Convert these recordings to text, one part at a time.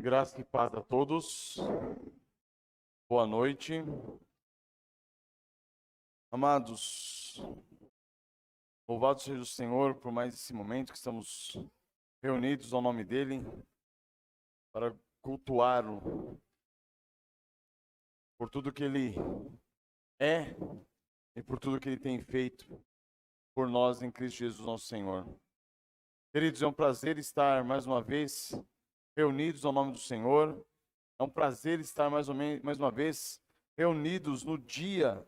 Graça e paz a todos. Boa noite. Amados, louvado seja o Senhor por mais esse momento que estamos reunidos ao nome dEle para cultuá-lo por tudo que Ele é e por tudo que Ele tem feito por nós em Cristo Jesus nosso Senhor. Queridos, é um prazer estar mais uma vez reunidos ao nome do Senhor. É um prazer estar mais uma vez reunidos no dia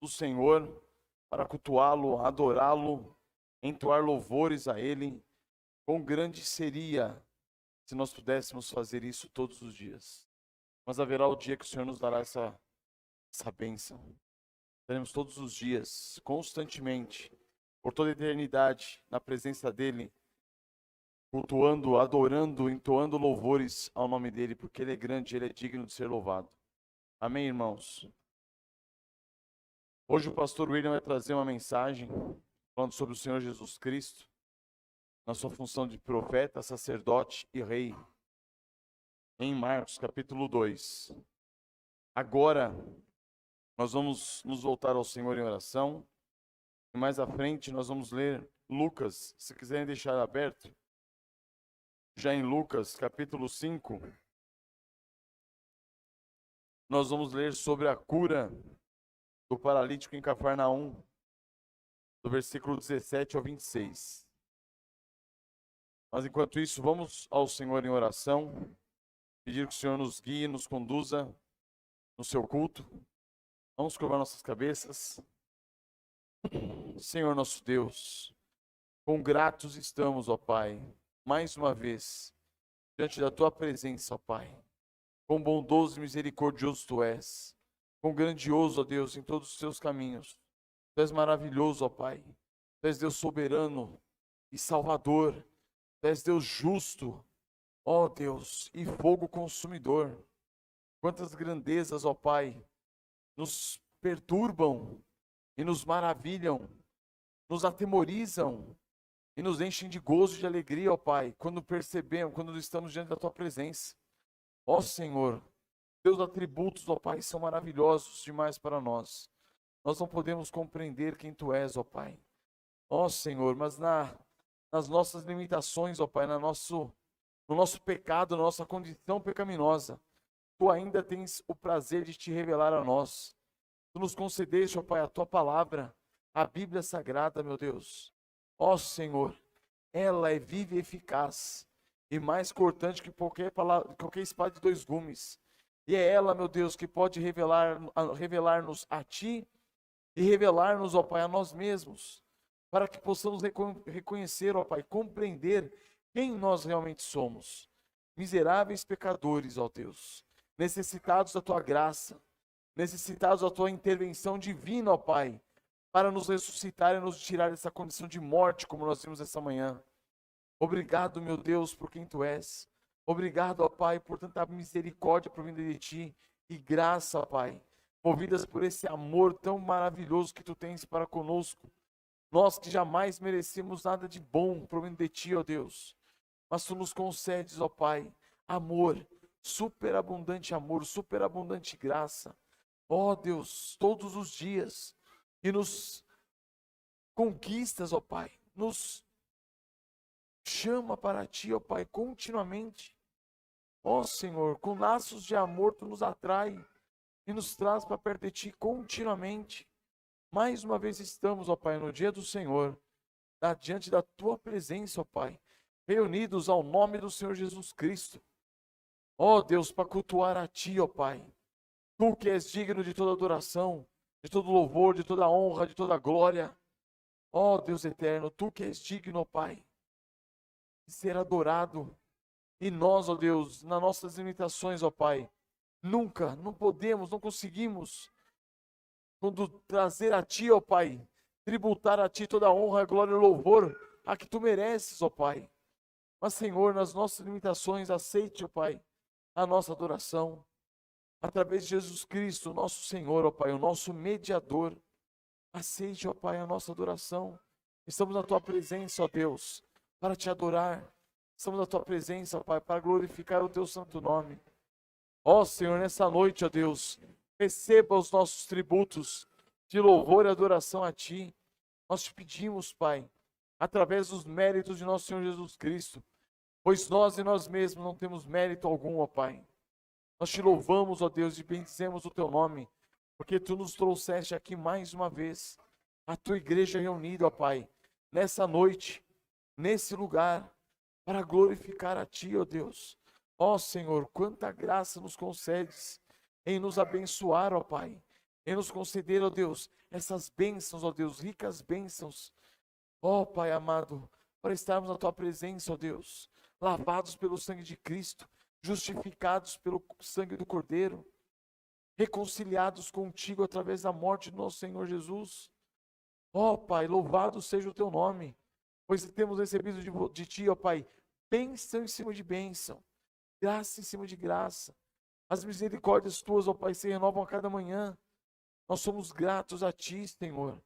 do Senhor para cultuá-lo, adorá-lo, entoar louvores a Ele. Quão grande seria se nós pudéssemos fazer isso todos os dias. Mas haverá o dia que o Senhor nos dará essa bênção. Teremos todos os dias, constantemente, por toda a eternidade, na presença dEle, cultuando, adorando, entoando louvores ao nome dEle, porque Ele é grande, Ele é digno de ser louvado. Amém, irmãos? Hoje o pastor William vai trazer uma mensagem falando sobre o Senhor Jesus Cristo, na sua função de profeta, sacerdote e rei, em Marcos capítulo 2. Agora, nós vamos nos voltar ao Senhor em oração, e mais à frente nós vamos ler Lucas, se quiserem deixar aberto, já em Lucas capítulo 5, nós vamos ler sobre a cura do paralítico em Cafarnaum, do versículo 17 ao 26. Mas enquanto isso, vamos ao Senhor em oração, pedir que o Senhor nos guie e nos conduza no seu culto. Vamos curvar nossas cabeças. Senhor nosso Deus, quão gratos estamos, ó Pai, mais uma vez, diante da Tua presença, ó Pai. Quão bondoso e misericordioso Tu és. Quão grandioso, ó Deus, em todos os Teus caminhos. Tu és maravilhoso, ó Pai. Tu és Deus soberano e salvador. Tu és Deus justo, ó Deus, e fogo consumidor. Quantas grandezas, ó Pai, nos perturbam e nos maravilham, nos atemorizam e nos enchem de gozo e de alegria, ó Pai, quando percebemos, quando estamos diante da Tua presença. Ó Senhor, Teus atributos, ó Pai, são maravilhosos demais para nós. Nós não podemos compreender quem Tu és, ó Pai. Ó Senhor, mas nas nossas limitações, ó Pai, no nosso pecado, na nossa condição pecaminosa, Tu ainda tens o prazer de Te revelar a nós. Tu nos concedeste, ó Pai, a Tua palavra, a Bíblia Sagrada, meu Deus. Ó Senhor, ela é viva e eficaz, e mais cortante que qualquer espada de dois gumes. E é ela, meu Deus, que pode revelar-nos a Ti e revelar-nos, ó Pai, a nós mesmos, para que possamos reconhecer, ó Pai, compreender quem nós realmente somos. Miseráveis pecadores, ó Deus, necessitados da Tua graça, necessitados da Tua intervenção divina, ó Pai, para nos ressuscitar e nos tirar dessa condição de morte, como nós vimos essa manhã. Obrigado, meu Deus, por quem Tu és. Obrigado, ó Pai, por tanta misericórdia provinda de Ti e graça, ó Pai, movidas por esse amor tão maravilhoso que Tu tens para conosco. Nós que jamais merecemos nada de bom provindo de Ti, ó Deus, mas Tu nos concedes, ó Pai, amor, superabundante graça, ó Deus, todos os dias, e nos conquistas, ó Pai, nos chama para Ti, ó Pai, continuamente. Ó Senhor, com laços de amor Tu nos atrai e nos traz para perto de Ti continuamente. Mais uma vez estamos, ó Pai, no dia do Senhor, diante da Tua presença, ó Pai, reunidos ao nome do Senhor Jesus Cristo. Ó Deus, para cultuar a Ti, ó Pai, Tu que és digno de toda adoração, de todo louvor, de toda honra, de toda glória. Ó Deus eterno, Tu que és digno, ó Pai, de ser adorado. E nós, ó Deus, nas nossas limitações, ó Pai, nunca, não podemos, não conseguimos, quando trazer a Ti, ó Pai, tributar a Ti toda a honra, glória e louvor, a que Tu mereces, ó Pai. Mas, Senhor, nas nossas limitações, aceite, ó Pai, a nossa adoração, através de Jesus Cristo, nosso Senhor, ó Pai, o nosso mediador. Aceite, ó Pai, a nossa adoração. Estamos na Tua presença, ó Deus, para Te adorar. Estamos na tua presença, Pai, para glorificar o teu santo nome. Ó Senhor, nessa noite, ó Deus, receba os nossos tributos de louvor e adoração a ti. Nós te pedimos, Pai, através dos méritos de nosso Senhor Jesus Cristo, pois nós e nós mesmos não temos mérito algum, ó Pai. Nós te louvamos, ó Deus, e bendizemos o teu nome, porque tu nos trouxeste aqui mais uma vez, a tua igreja reunida, ó Pai, nessa noite, nesse lugar, para glorificar a ti, ó Deus. Ó Senhor, quanta graça nos concedes em nos abençoar, ó Pai, em nos conceder, ó Deus, essas bênçãos, ó Deus, ricas bênçãos, ó Pai amado, para estarmos na tua presença, ó Deus, lavados pelo sangue de Cristo, justificados pelo sangue do Cordeiro, reconciliados contigo através da morte do nosso Senhor Jesus. Ó Pai, louvado seja o teu nome, pois temos recebido de ti, ó Pai, bênção em cima de bênção, graça em cima de graça. As misericórdias tuas, ó Pai, se renovam a cada manhã. Nós somos gratos a ti, Senhor,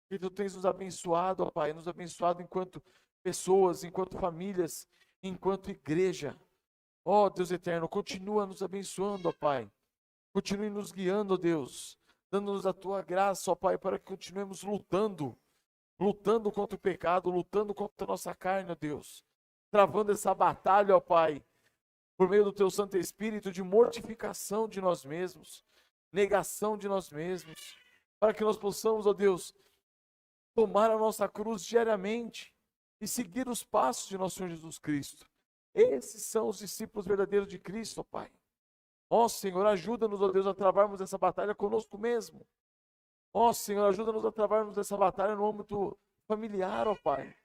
que tu tens nos abençoado, ó Pai, nos abençoado enquanto pessoas, enquanto famílias, enquanto igreja. Ó Deus eterno, continua nos abençoando, ó Pai. Continue nos guiando, ó Deus, dando-nos a tua graça, ó Pai, para que continuemos lutando contra o pecado, lutando contra a nossa carne, ó Deus. Travando essa batalha, ó Pai, por meio do teu Santo Espírito, de mortificação de nós mesmos, negação de nós mesmos, para que nós possamos, ó Deus, tomar a nossa cruz diariamente e seguir os passos de nosso Senhor Jesus Cristo. Esses são os discípulos verdadeiros de Cristo, ó Pai. Ó Senhor, ajuda-nos, ó Deus, a travarmos essa batalha conosco mesmo. Ó Senhor, ajuda-nos a travarmos essa batalha no âmbito familiar, ó Pai.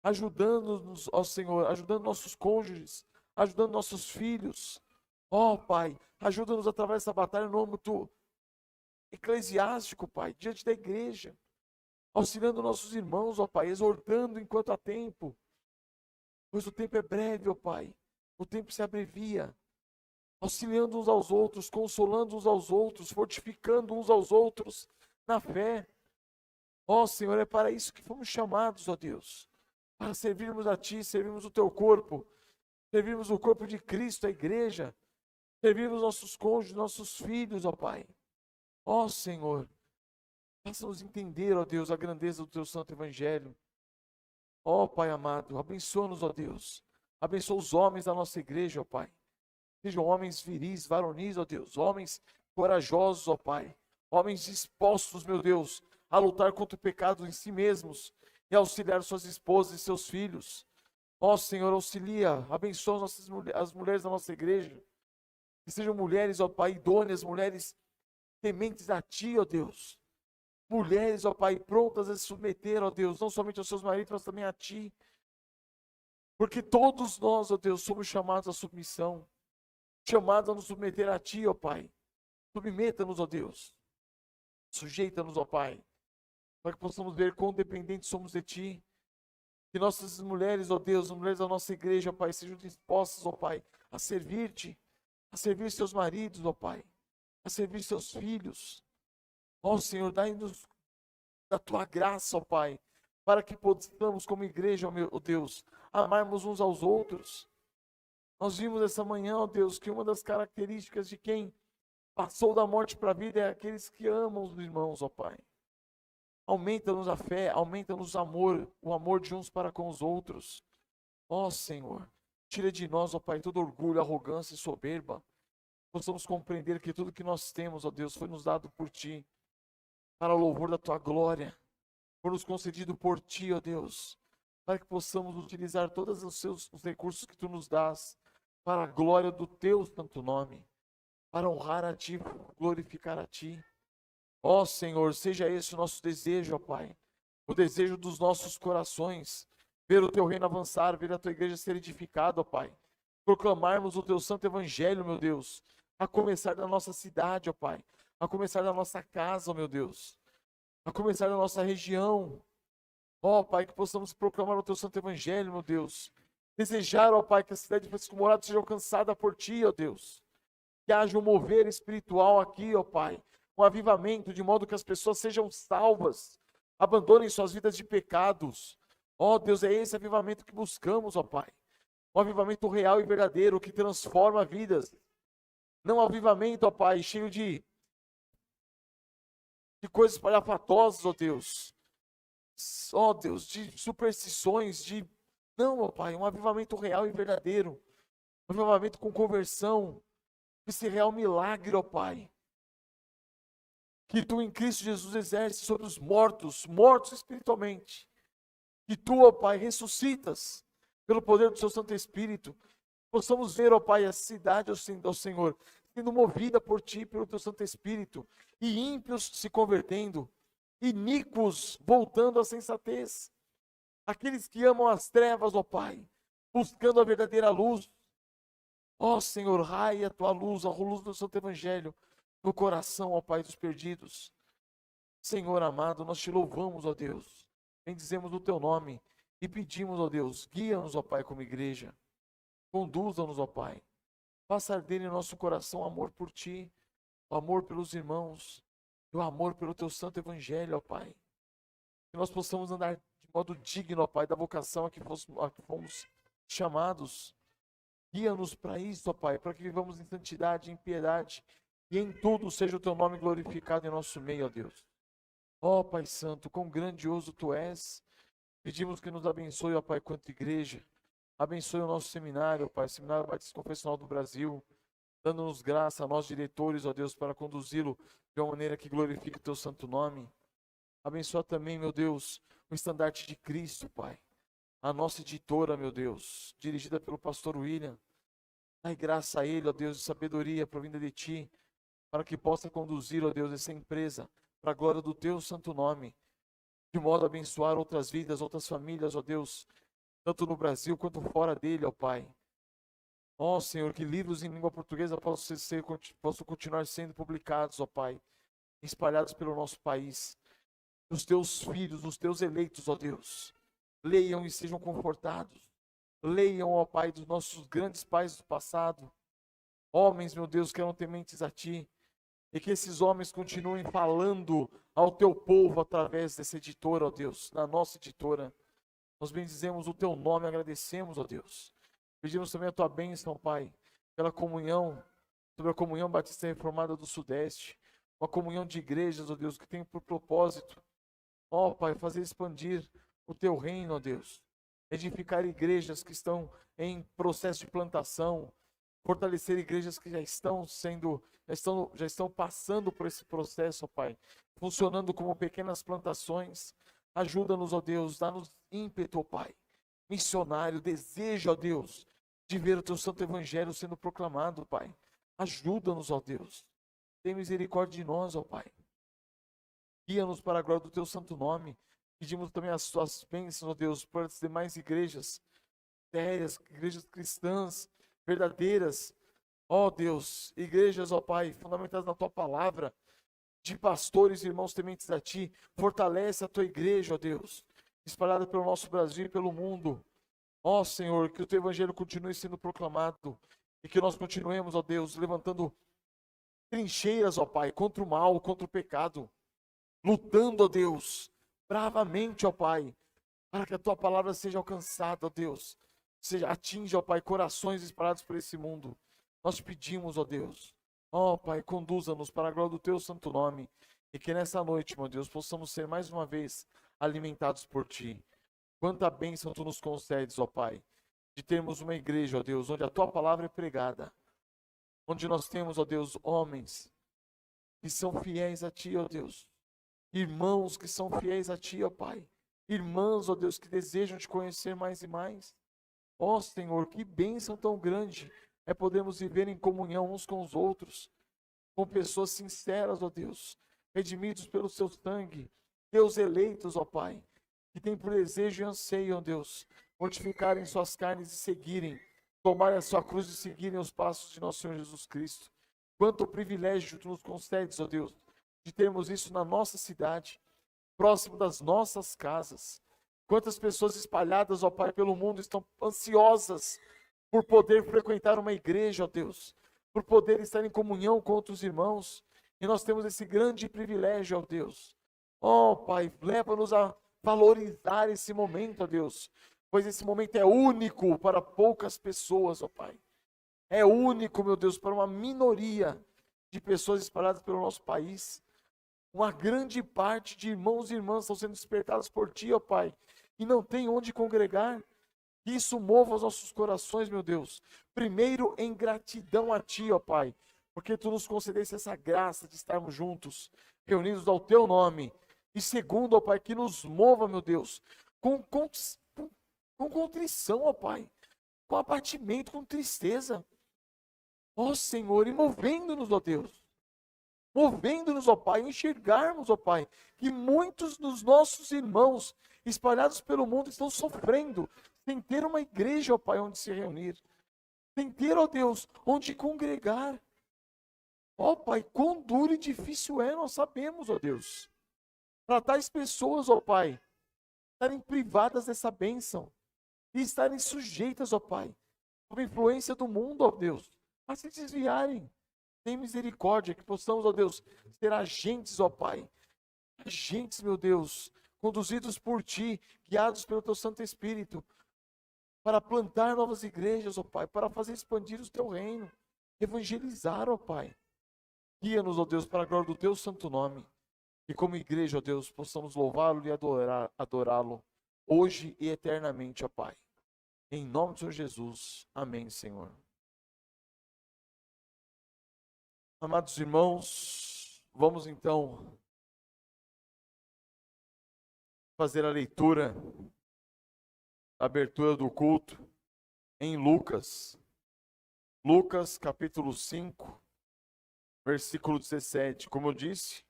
Ajudando-nos, ó Senhor, ajudando nossos cônjuges, ajudando nossos filhos. Ó Pai, ajuda-nos a travar essa batalha no âmbito eclesiástico, Pai, diante da igreja. Auxiliando nossos irmãos, ó Pai, exortando enquanto há tempo. Pois o tempo é breve, ó Pai, o tempo se abrevia. Auxiliando uns aos outros, consolando uns aos outros, fortificando uns aos outros na fé. Ó Senhor, é para isso que fomos chamados, ó Deus. Para servirmos a Ti, servirmos o Teu corpo, servirmos o corpo de Cristo, a igreja, servirmos nossos cônjuges, nossos filhos, ó Pai. Ó Senhor, faça-nos entender, ó Deus, a grandeza do Teu santo evangelho. Ó Pai amado, abençoa-nos, ó Deus. Abençoa os homens da nossa igreja, ó Pai. Sejam homens viris, varonis, ó Deus, homens corajosos, ó Pai. Homens dispostos, meu Deus, a lutar contra o pecado em si mesmos e auxiliar suas esposas e seus filhos. Ó Senhor, auxilia, abençoa as mulheres da nossa igreja. Que sejam mulheres, ó Pai, idôneas, mulheres tementes a Ti, ó Deus. Mulheres, ó Pai, prontas a se submeter, ó Deus, não somente aos seus maridos, mas também a Ti. Porque todos nós, ó Deus, somos chamados à submissão. Chamados a nos submeter a Ti, ó Pai. Submeta-nos, ó Deus. Sujeita-nos, ó Pai. Para que possamos ver quão dependentes somos de Ti. Que nossas mulheres, ó Deus, as mulheres da nossa igreja, ó Pai, sejam dispostas, ó Pai, a servir-Te. A servir seus maridos, ó Pai. A servir seus filhos. Ó Senhor, dai-nos da Tua graça, ó Pai. Para que possamos, como igreja, ó Deus, amarmos uns aos outros. Nós vimos essa manhã, ó Deus, que uma das características de quem passou da morte para a vida é aqueles que amam os irmãos, ó Pai. Aumenta-nos a fé, aumenta-nos o amor de uns para com os outros. Ó Senhor, tira de nós, ó Pai, todo orgulho, arrogância e soberba. Possamos compreender que tudo que nós temos, ó Deus, foi nos dado por Ti, para o louvor da Tua glória, foi nos concedido por Ti, ó Deus, para que possamos utilizar todos os recursos que Tu nos dás, para a glória do Teu santo nome, para honrar a Ti, glorificar a Ti. Ó Senhor, seja esse o nosso desejo, ó Pai, o desejo dos nossos corações, ver o Teu reino avançar, ver a Tua igreja ser edificada, ó Pai, proclamarmos o Teu santo evangelho, meu Deus, a começar da nossa cidade, ó Pai, a começar da nossa casa, ó meu Deus, a começar da nossa região. Ó Pai, que possamos proclamar o Teu santo evangelho, meu Deus, desejar, ó Pai, que a cidade de Francisco Morato seja alcançada por Ti, ó Deus, que haja um mover espiritual aqui, ó Pai, um avivamento, de modo que as pessoas sejam salvas, abandonem suas vidas de pecados. Ó Deus, é esse avivamento que buscamos, ó Pai. um avivamento real e verdadeiro que transforma vidas. Não um avivamento, ó Pai, cheio de coisas palhafatosas, ó Deus. Ó Deus, de superstições, Não, ó Pai, um avivamento real e verdadeiro. Um avivamento com conversão. Esse real milagre, ó Pai. Que Tu em Cristo Jesus exerce sobre os mortos, mortos espiritualmente. Que Tu, ó Pai, ressuscitas pelo poder do Seu Santo Espírito. Possamos ver, ó Pai, a cidade, ó Senhor, sendo movida por Ti, pelo Teu Santo Espírito, e ímpios se convertendo, iníquos voltando à sensatez, aqueles que amam as trevas, ó Pai, buscando a verdadeira luz. Ó Senhor, raia a Tua luz, a luz do Santo Evangelho, no coração, ó Pai, dos perdidos. Senhor amado, nós Te louvamos, ó Deus, bendizemos o Teu nome, e pedimos, ó Deus, guia-nos, ó Pai, como igreja. Conduza-nos, ó Pai. Faça arder em nosso coração amor por Ti, o amor pelos irmãos, e o amor pelo Teu santo Evangelho, ó Pai. Que nós possamos andar de modo digno, ó Pai, da vocação a que fomos chamados. Guia-nos para isso, ó Pai, para que vivamos em santidade, em piedade, e em tudo seja o Teu nome glorificado em nosso meio, ó Deus. Ó Pai Santo, quão grandioso Tu és. Pedimos que nos abençoe, ó Pai, quanto igreja. Abençoe o nosso seminário, Pai, o Seminário Batista Confessional do Brasil, dando-nos graça a nós diretores, ó Deus, para conduzi-lo de uma maneira que glorifique o Teu santo nome. Abençoa também, meu Deus, o Estandarte de Cristo, Pai. A nossa editora, meu Deus, dirigida pelo pastor William. Dai graça a ele, ó Deus, de sabedoria provinda de Ti, para que possa conduzir, ó Deus, essa empresa para a glória do Teu santo nome, de modo a abençoar outras vidas, outras famílias, ó Deus, tanto no Brasil quanto fora dele, ó Pai. Ó Senhor, que livros em língua portuguesa possam continuar sendo publicados, ó Pai, espalhados pelo nosso país. Os Teus filhos, os Teus eleitos, ó Deus, leiam e sejam confortados. Leiam, ó Pai, dos nossos grandes pais do passado, homens, meu Deus, que eram tementes a Ti, e que esses homens continuem falando ao Teu povo através dessa editora, ó Deus, da nossa editora. Nós bendizemos o Teu nome, agradecemos, ó Deus. Pedimos também a Tua bênção, Pai, pela comunhão, sobre a comunhão Batista Reformada do Sudeste, uma comunhão de igrejas, ó Deus, que tem por propósito, ó Pai, fazer expandir o Teu reino, ó Deus. Edificar igrejas que estão em processo de plantação, fortalecer igrejas que já estão passando por esse processo, ó Pai, funcionando como pequenas plantações. Ajuda-nos, ó Deus, dá-nos ímpeto, ó Pai, missionário, desejo, ó Deus, de ver o Teu santo Evangelho sendo proclamado, Pai. Ajuda-nos, ó Deus, tem misericórdia de nós, ó Pai. Guia-nos para a glória do Teu santo nome. Pedimos também as Tuas bênçãos, ó Deus, para as demais igrejas sérias, igrejas cristãs, verdadeiras, ó Deus, igrejas, ó Pai, fundamentadas na Tua palavra, de pastores e irmãos tementes a Ti. Fortalece a Tua igreja, ó Deus, espalhada pelo nosso Brasil e pelo mundo. Ó Senhor, que o Teu Evangelho continue sendo proclamado e que nós continuemos, ó Deus, levantando trincheiras, ó Pai, contra o mal, contra o pecado, lutando, ó Deus, bravamente, ó Pai, para que a Tua palavra seja alcançada, ó Deus, atinja, ó Pai, corações espalhados por esse mundo. Nós pedimos, ó Deus, ó Pai, conduza-nos para a glória do Teu santo nome, e que nessa noite, meu Deus, possamos ser mais uma vez alimentados por Ti. Quanta bênção Tu nos concedes, ó Pai, de termos uma igreja, ó Deus, onde a Tua palavra é pregada, onde nós temos, ó Deus, homens que são fiéis a Ti, ó Deus, irmãos que são fiéis a Ti, ó Pai, irmãs, ó Deus, que desejam Te conhecer mais e mais. Ó Senhor, que bênção tão grande é podermos viver em comunhão uns com os outros, com pessoas sinceras, ó Deus, redimidos pelo Seu sangue, Teus eleitos, ó Pai, que têm por desejo e anseio, ó Deus, mortificarem suas carnes e seguirem, tomarem a sua cruz e seguirem os passos de nosso Senhor Jesus Cristo. Quanto privilégio Tu nos concedes, ó Deus, de termos isso na nossa cidade, próximo das nossas casas. Quantas pessoas espalhadas, ó Pai, pelo mundo estão ansiosas por poder frequentar uma igreja, ó Deus, por poder estar em comunhão com outros irmãos, e nós temos esse grande privilégio, ó Deus. Ó Pai, leva-nos a valorizar esse momento, ó Deus, pois esse momento é único para poucas pessoas, ó Pai. É único, meu Deus, para uma minoria de pessoas espalhadas pelo nosso país. Uma grande parte de irmãos e irmãs estão sendo despertados por Ti, ó Pai, e não tem onde congregar. Que isso mova os nossos corações, meu Deus. Primeiro, em gratidão a Ti, ó Pai, porque Tu nos concedeste essa graça de estarmos juntos, reunidos ao Teu nome. E segundo, ó Pai, que nos mova, meu Deus, com contrição, ó Pai, com abatimento, com tristeza. Ó Senhor, e movendo-nos, ó Deus. Movendo-nos, ó Pai, enxergarmos, ó Pai, que muitos dos nossos irmãos espalhados pelo mundo estão sofrendo, sem ter uma igreja, ó Pai, onde se reunir, sem ter, ó Deus, onde congregar. Ó Pai, quão duro e difícil é, nós sabemos, ó Deus, para tais pessoas, ó Pai, estarem privadas dessa bênção e estarem sujeitas, ó Pai, sob a influência do mundo, ó Deus, a se desviarem. Tem misericórdia, que possamos, ó Deus, ser agentes, ó Pai, agentes, meu Deus, conduzidos por Ti, guiados pelo Teu Santo Espírito, para plantar novas igrejas, ó Pai, para fazer expandir o Teu reino, evangelizar, ó Pai. Guia-nos, ó Deus, para a glória do Teu santo nome, e como igreja, ó Deus, possamos louvá-lo e adorá-lo, hoje e eternamente, ó Pai. Em nome do Senhor Jesus, amém, Senhor. Amados irmãos, vamos então fazer a leitura, a abertura do culto em Lucas. Lucas capítulo 5, versículo 17. Como eu disse,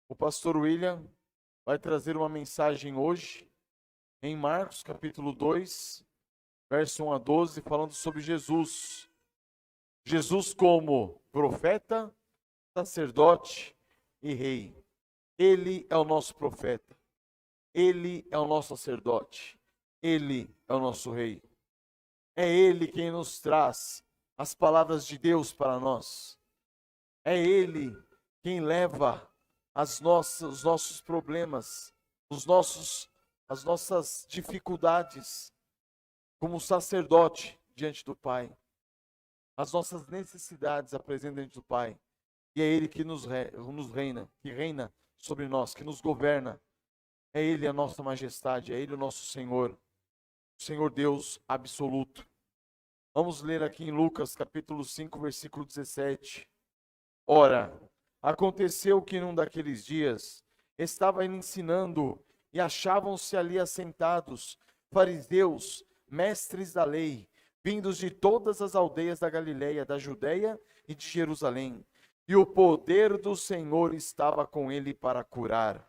o pastor William vai trazer uma mensagem hoje em Marcos capítulo 2, verso 1 a 12, falando sobre Jesus. Jesus como profeta, sacerdote e rei. Ele é o nosso profeta. Ele é o nosso sacerdote. Ele é o nosso rei. É Ele quem nos traz as palavras de Deus para nós. É Ele quem leva os nossos problemas, as nossas dificuldades, como sacerdote diante do Pai. As nossas necessidades apresenta diante do Pai. E é Ele que nos reina, que reina sobre nós, que nos governa. É Ele a nossa majestade, é Ele o nosso Senhor, o Senhor Deus absoluto. Vamos ler aqui em Lucas capítulo 5, versículo 17. Ora, aconteceu que num daqueles dias estava ele ensinando e achavam-se ali assentados fariseus, mestres da lei, vindos de todas as aldeias da Galileia, da Judeia e de Jerusalém. E o poder do Senhor estava com ele para curar.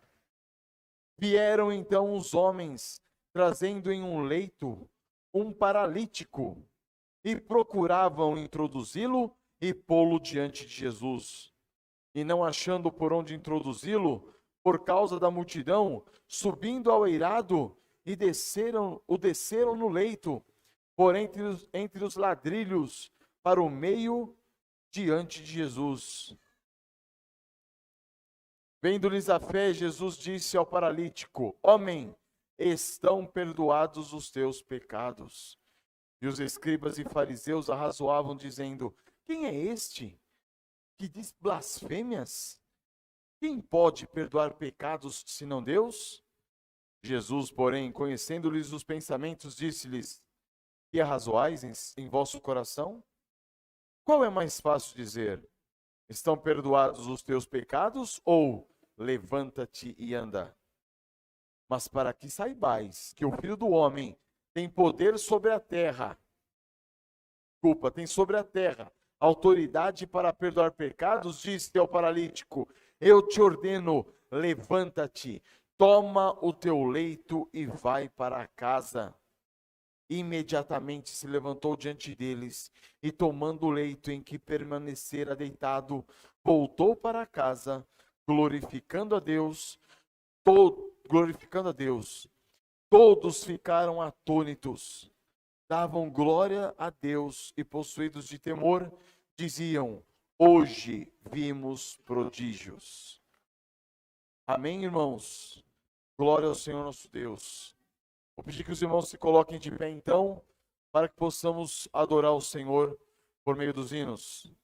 Vieram então os homens, trazendo em um leito um paralítico, e procuravam introduzi-lo e pô-lo diante de Jesus. E não achando por onde introduzi-lo, por causa da multidão, subindo ao eirado, e desceram no leito, por entre os ladrilhos, para o meio, diante de Jesus. Vendo-lhes a fé, Jesus disse ao paralítico: Homem, estão perdoados os teus pecados. E os escribas e fariseus arrazoavam, dizendo: Quem é este que diz blasfêmias? Quem pode perdoar pecados, senão Deus? Jesus, porém, conhecendo-lhes os pensamentos, disse-lhes: Que arrazoais em vosso coração? Qual é mais fácil dizer: Estão perdoados os teus pecados? Ou levanta-te e anda? Mas para que saibais que o Filho do Homem tem poder sobre a terra, tem sobre a terra autoridade para perdoar pecados, disse ao paralítico: Eu te ordeno, levanta-te, toma o teu leito e vai para casa. Imediatamente se levantou diante deles e, tomando o leito em que permanecera deitado, voltou para casa, glorificando a Deus. Glorificando a Deus. Todos ficaram atônitos, davam glória a Deus e, possuídos de temor, diziam: Hoje vimos prodígios. Amém, irmãos? Glória ao Senhor nosso Deus. Vou pedir que os irmãos se coloquem de pé então, para que possamos adorar o Senhor por meio dos hinos.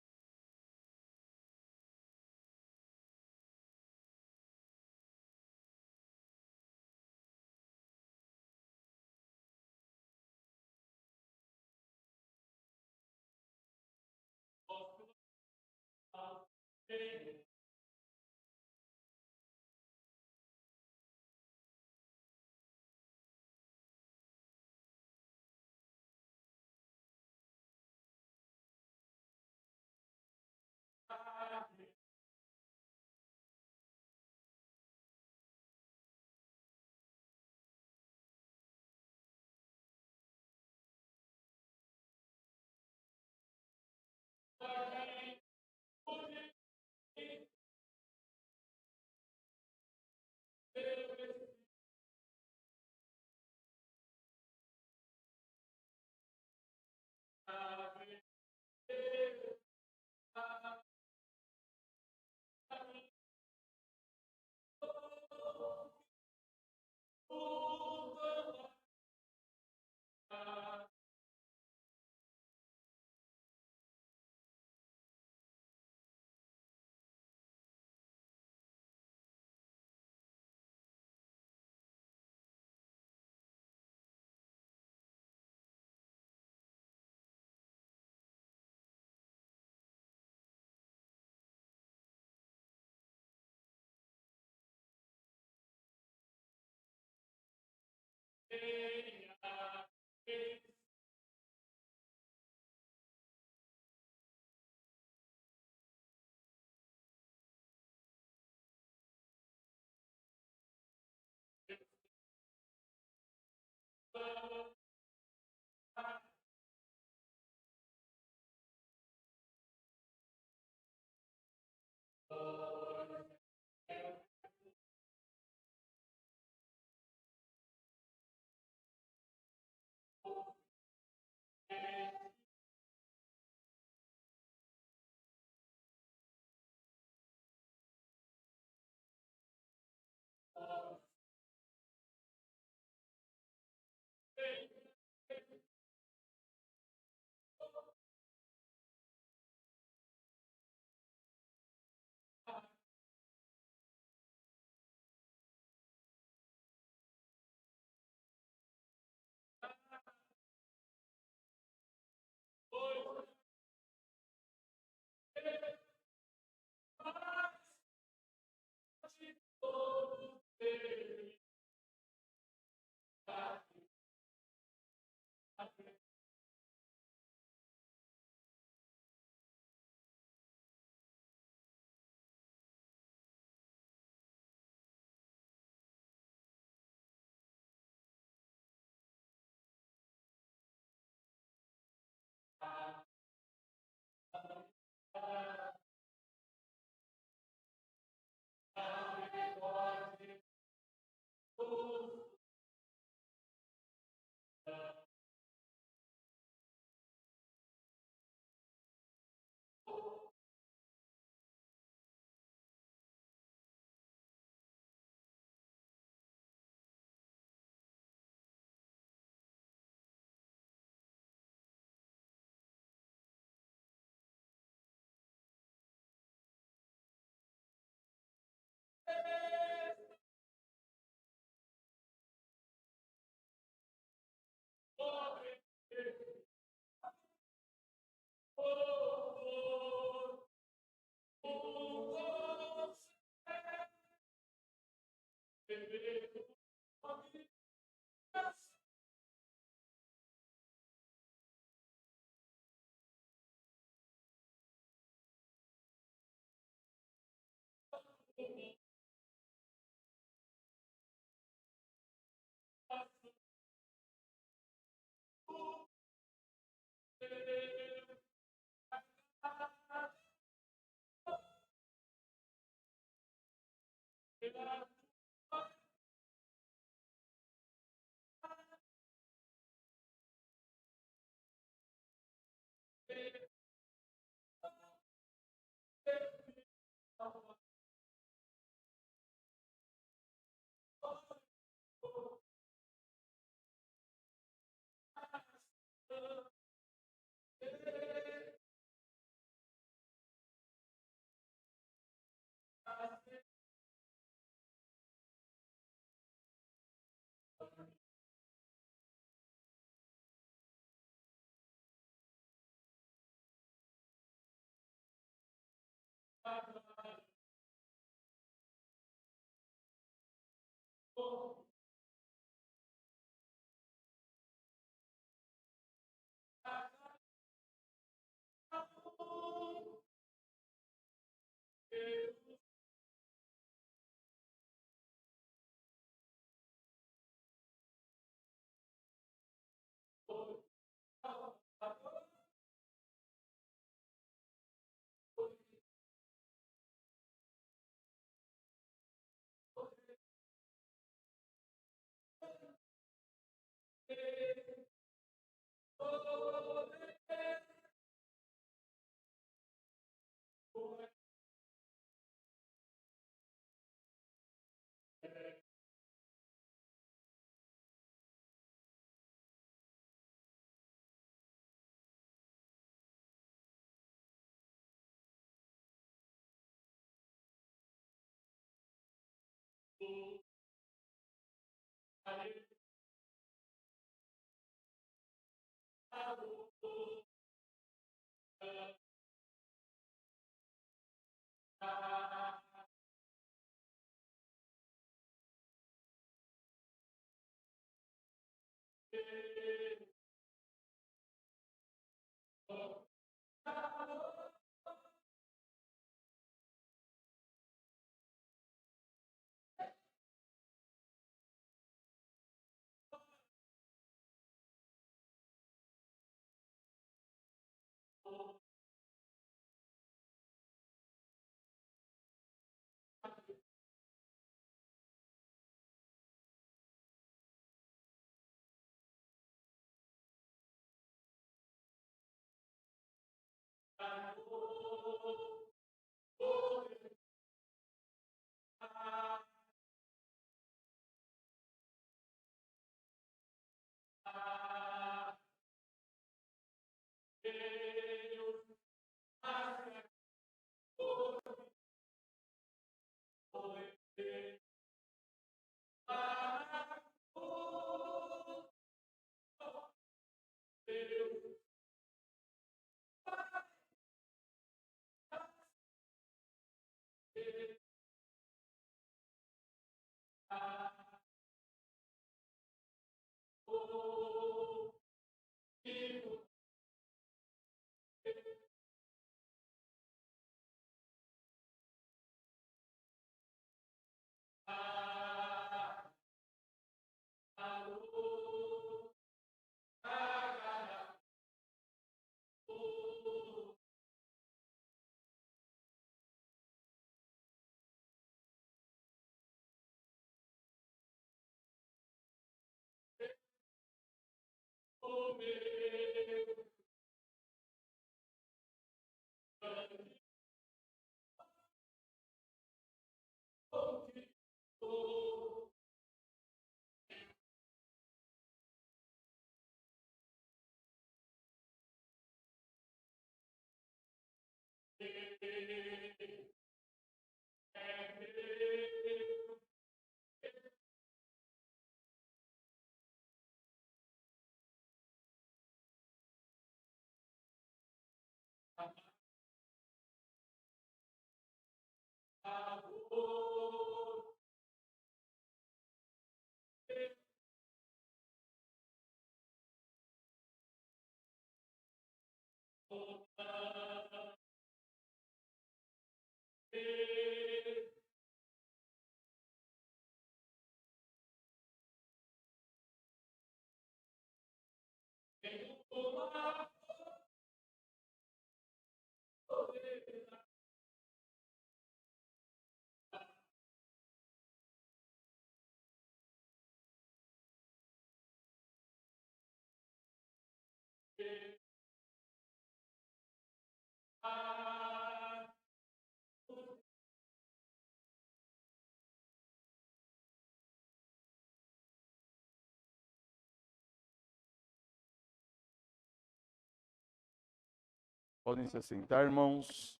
Podem se assentar, irmãos.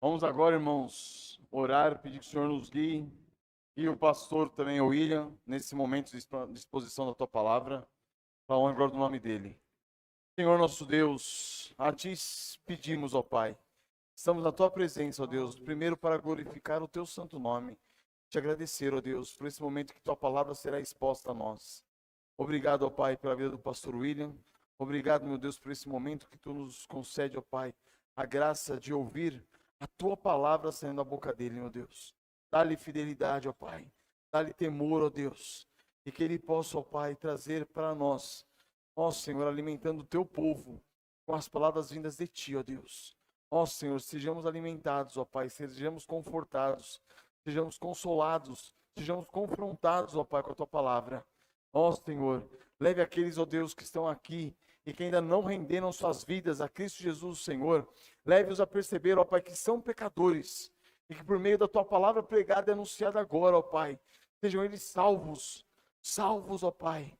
Vamos agora, irmãos, orar, pedir que o Senhor nos guie. E o pastor também, o William, nesse momento de exposição da tua palavra, para a honra e glória do nome dele. Senhor nosso Deus, a ti pedimos, ó Pai. Estamos na tua presença, ó Deus, primeiro para glorificar o teu santo nome. Te agradecer, ó Deus, por esse momento que tua palavra será exposta a nós. Obrigado, ó Pai, pela vida do pastor William. Obrigado, meu Deus, por esse momento que tu nos concede, ó Pai, a graça de ouvir a tua palavra saindo da boca dele, meu Deus. Dá-lhe fidelidade, ó Pai. Dá-lhe temor, ó Deus. E que ele possa, ó Pai, trazer para nós, ó Senhor, alimentando o teu povo com as palavras vindas de ti, ó Deus. Ó Senhor, sejamos alimentados, ó Pai, sejamos confortados, sejamos consolados, sejamos confrontados, ó Pai, com a tua palavra. Ó Senhor, leve aqueles, ó Deus, que estão aqui e que ainda não renderam suas vidas a Cristo Jesus, Senhor. Leve-os a perceber, ó Pai, que são pecadores e que por meio da tua palavra pregada e anunciada agora, ó Pai, sejam eles salvos, salvos, ó Pai.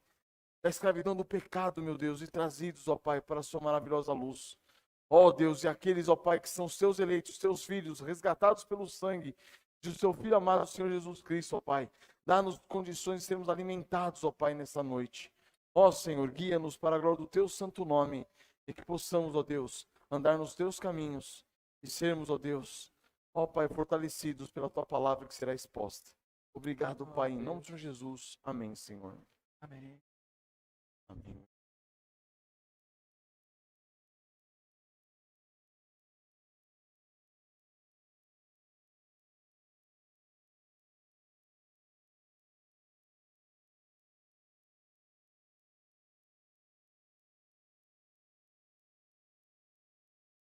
da escravidão do pecado, meu Deus, e trazidos, ó Pai, para a sua maravilhosa luz. Ó Deus, e aqueles, ó Pai, que são os teus eleitos, os teus filhos, resgatados pelo sangue do seu Filho amado, o Senhor Jesus Cristo, ó Pai. Dá-nos condições de sermos alimentados, ó Pai, nessa noite. Ó Senhor, guia-nos para a glória do teu santo nome, e que possamos, ó Deus, andar nos teus caminhos, e sermos, ó Deus, ó Pai, fortalecidos pela tua palavra que será exposta. Obrigado, Pai, em nome de Senhor Jesus. Amém, Senhor. Amém. Amém.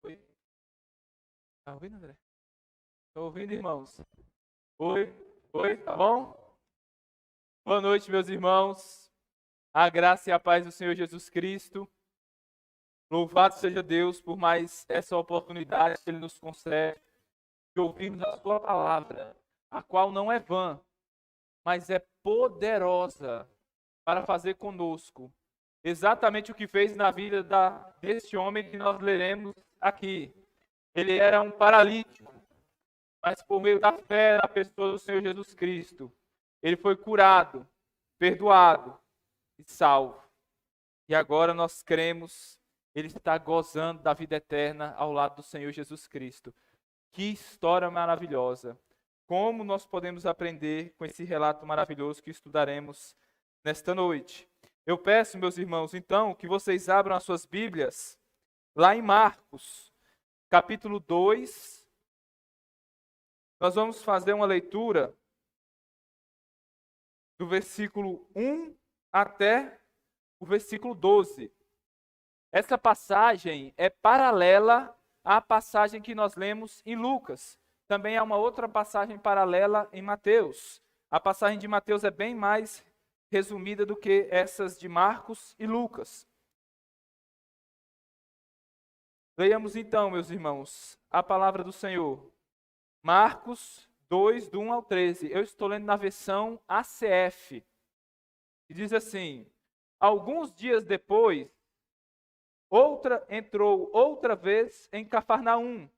Oi. Tá ouvindo, André? Tô ouvindo, irmãos? Oi, oi, tá bom? Boa noite, meus irmãos. A graça e a paz do Senhor Jesus Cristo. Louvado seja Deus por mais essa oportunidade que Ele nos concede de ouvirmos a Sua palavra, a qual não é vã, mas é poderosa para fazer conosco exatamente o que fez na vida deste homem que nós leremos aqui. Ele era um paralítico, mas por meio da fé na pessoa do Senhor Jesus Cristo, ele foi curado, perdoado e salvo. E agora nós cremos, ele está gozando da vida eterna ao lado do Senhor Jesus Cristo. Que história maravilhosa! Como nós podemos aprender com esse relato maravilhoso que estudaremos nesta noite? Eu peço, meus irmãos, então, que vocês abram as suas Bíblias lá em Marcos, capítulo 2. Nós vamos fazer uma leitura do versículo 1 até o versículo 12. Essa passagem é paralela à passagem que nós lemos em Lucas. Também há uma outra passagem paralela em Mateus. A passagem de Mateus é bem mais resumida do que essas de Marcos e Lucas. Leiamos então, meus irmãos, a palavra do Senhor. Marcos 2, do 1 ao 13. Eu estou lendo na versão ACF. E diz assim: alguns dias depois, entrou outra vez em Cafarnaum,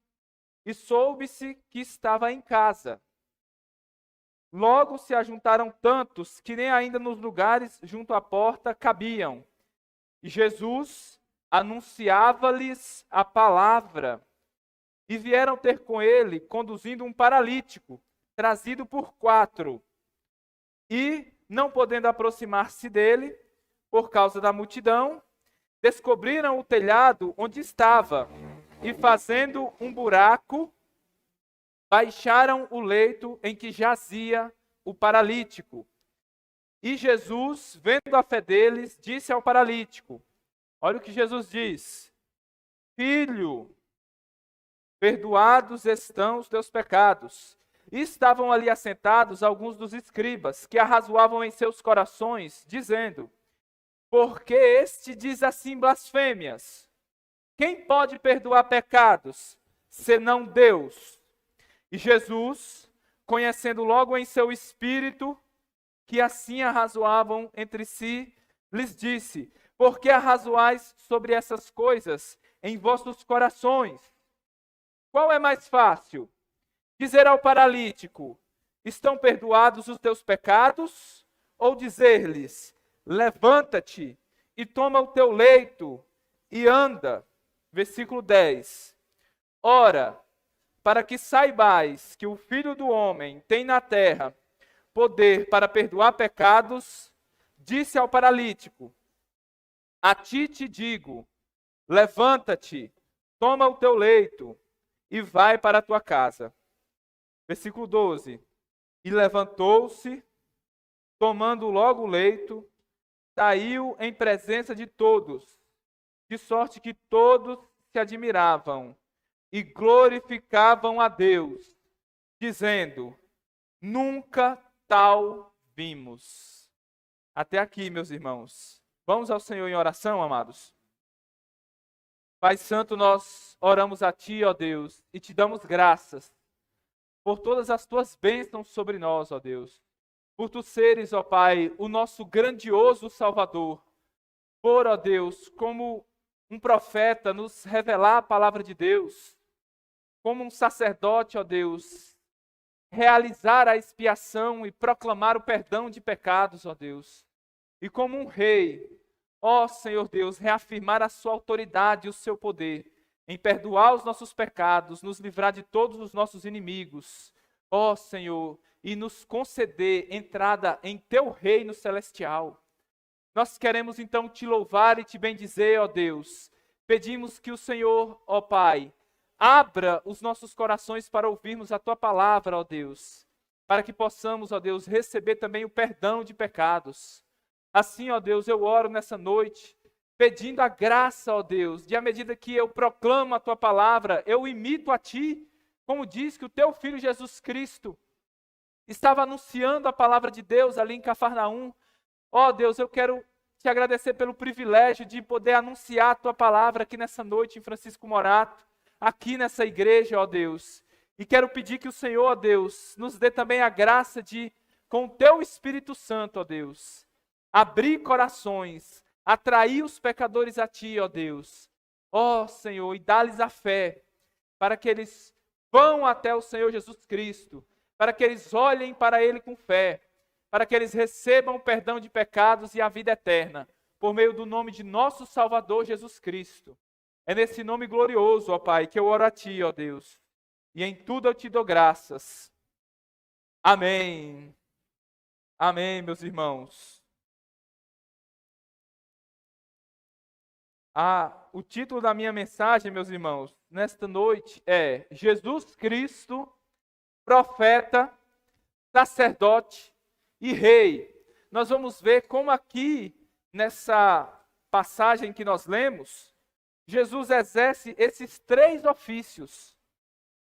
e soube-se que estava em casa. Logo se ajuntaram tantos que nem ainda nos lugares junto à porta cabiam. E Jesus anunciava-lhes a palavra. E vieram ter com ele, conduzindo um paralítico, trazido por 4. E, não podendo aproximar-se dele, por causa da multidão, descobriram o telhado onde estava, e fazendo um buraco, baixaram o leito em que jazia o paralítico. E Jesus, vendo a fé deles, disse ao paralítico: olha o que Jesus diz: filho, perdoados estão os teus pecados. E estavam ali assentados alguns dos escribas, que arrazoavam em seus corações, dizendo: por que este diz assim blasfêmias? Quem pode perdoar pecados, senão Deus? E Jesus, conhecendo logo em seu espírito que assim arrazoavam entre si, lhes disse: por que arrazoais sobre essas coisas em vossos corações? Qual é mais fácil? Dizer ao paralítico: estão perdoados os teus pecados? Ou dizer-lhes: levanta-te e toma o teu leito e anda? Versículo 10. Ora, para que saibais que o Filho do Homem tem na terra poder para perdoar pecados, disse ao paralítico: a ti te digo, levanta-te, toma o teu leito e vai para a tua casa. Versículo 12. E levantou-se, tomando logo o leito, saiu em presença de todos, de sorte que todos se admiravam e glorificavam a Deus, dizendo: nunca tal vimos. Até aqui, meus irmãos. Vamos ao Senhor em oração, amados? Pai Santo, nós oramos a Ti, ó Deus, e Te damos graças por todas as Tuas bênçãos sobre nós, ó Deus. Por Tu seres, ó Pai, o nosso grandioso Salvador, for, ó Deus, como um profeta nos revelar a palavra de Deus, como um sacerdote, ó Deus, realizar a expiação e proclamar o perdão de pecados, ó Deus. E como um rei, ó Senhor Deus, reafirmar a sua autoridade e o seu poder em perdoar os nossos pecados, nos livrar de todos os nossos inimigos, ó Senhor, e nos conceder entrada em teu reino celestial. Nós queremos então te louvar e te bendizer, ó Deus. Pedimos que o Senhor, ó Pai, abra os nossos corações para ouvirmos a tua palavra, ó Deus, para que possamos, ó Deus, receber também o perdão de pecados. Assim, ó Deus, eu oro nessa noite, pedindo a graça, ó Deus, de à medida que eu proclamo a tua palavra, eu imito a ti, como diz que o teu filho Jesus Cristo estava anunciando a palavra de Deus ali em Cafarnaum. Ó Deus, eu quero te agradecer pelo privilégio de poder anunciar a tua palavra aqui nessa noite em Francisco Morato, aqui nessa igreja, ó Deus. E quero pedir que o Senhor, ó Deus, nos dê também a graça de, com o teu Espírito Santo, ó Deus, abrir corações, atrair os pecadores a ti, ó Deus. Ó Senhor, e dá-lhes a fé, para que eles vão até o Senhor Jesus Cristo, para que eles olhem para Ele com fé, para que eles recebam o perdão de pecados e a vida eterna, por meio do nome de nosso Salvador Jesus Cristo. É nesse nome glorioso, ó Pai, que eu oro a Ti, ó Deus, e em tudo eu Te dou graças. Amém. Amém, meus irmãos. O título da minha mensagem, meus irmãos, nesta noite é Jesus Cristo, profeta, sacerdote e rei. Nós vamos ver como aqui, nessa passagem que nós lemos, Jesus exerce esses três ofícios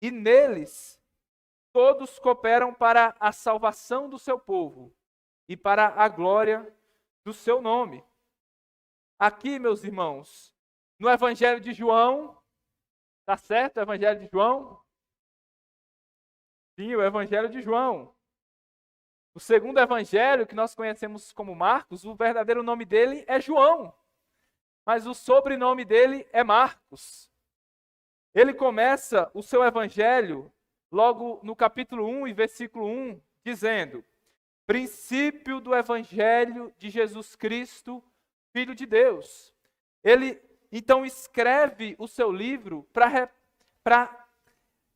e neles todos cooperam para a salvação do seu povo e para a glória do seu nome. Aqui, meus irmãos, no Evangelho de João, tá certo o Evangelho de João? Sim, o Evangelho de João. O segundo evangelho, que nós conhecemos como Marcos, o verdadeiro nome dele é João, mas o sobrenome dele é Marcos. Ele começa o seu evangelho logo no capítulo 1 e versículo 1, dizendo: princípio do evangelho de Jesus Cristo, Filho de Deus. Ele então escreve o seu livro para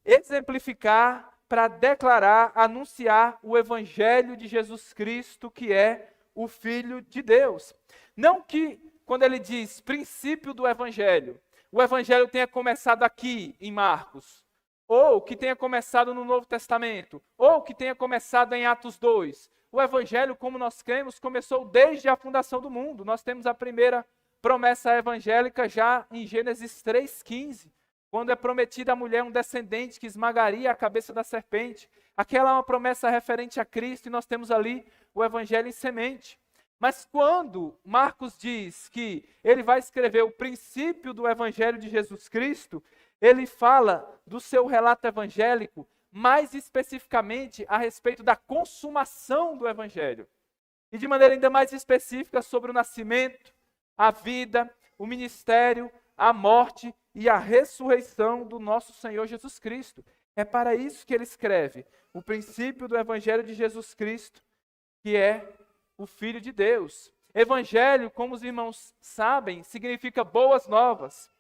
exemplificar, para declarar, anunciar o evangelho de Jesus Cristo, que é o Filho de Deus. Não que, quando ele diz princípio do evangelho, o evangelho tenha começado aqui em Marcos, ou que tenha começado no Novo Testamento, ou que tenha começado em Atos 2. O evangelho, como nós cremos, começou desde a fundação do mundo. Nós temos a primeira promessa evangélica já em Gênesis 3,15, quando é prometida à mulher um descendente que esmagaria a cabeça da serpente. Aquela é uma promessa referente a Cristo e nós temos ali o evangelho em semente. Mas quando Marcos diz que ele vai escrever o princípio do evangelho de Jesus Cristo, ele fala do seu relato evangélico, mais especificamente a respeito da consumação do evangelho. E de maneira ainda mais específica sobre o nascimento, a vida, o ministério, a morte e a ressurreição do nosso Senhor Jesus Cristo. É para isso que ele escreve o princípio do evangelho de Jesus Cristo, que é o Filho de Deus. Evangelho, como os irmãos sabem, significa boas novas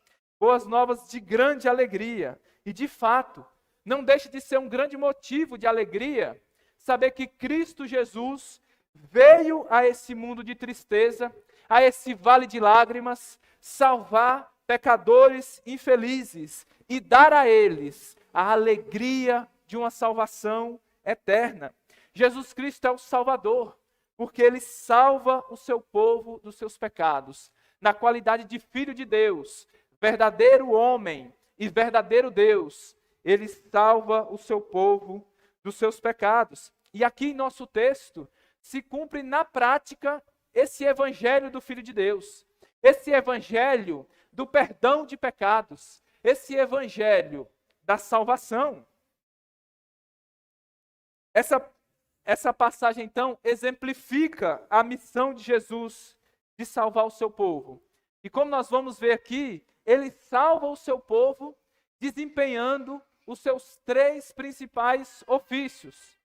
de grande alegria. E de fato, não deixa de ser um grande motivo de alegria saber que Cristo Jesus veio a esse mundo de tristeza, a esse vale de lágrimas, salvar pecadores infelizes e dar a eles a alegria de uma salvação eterna. Jesus Cristo é o Salvador, porque Ele salva o seu povo dos seus pecados, na qualidade de Filho de Deus, verdadeiro homem e verdadeiro Deus. Ele salva o seu povo dos seus pecados. E aqui em nosso texto se cumpre na prática esse evangelho do Filho de Deus, esse evangelho do perdão de pecados, esse evangelho da salvação. Essa passagem, então, exemplifica a missão de Jesus de salvar o seu povo. E como nós vamos ver aqui, ele salva o seu povo desempenhando os seus 3 principais ofícios.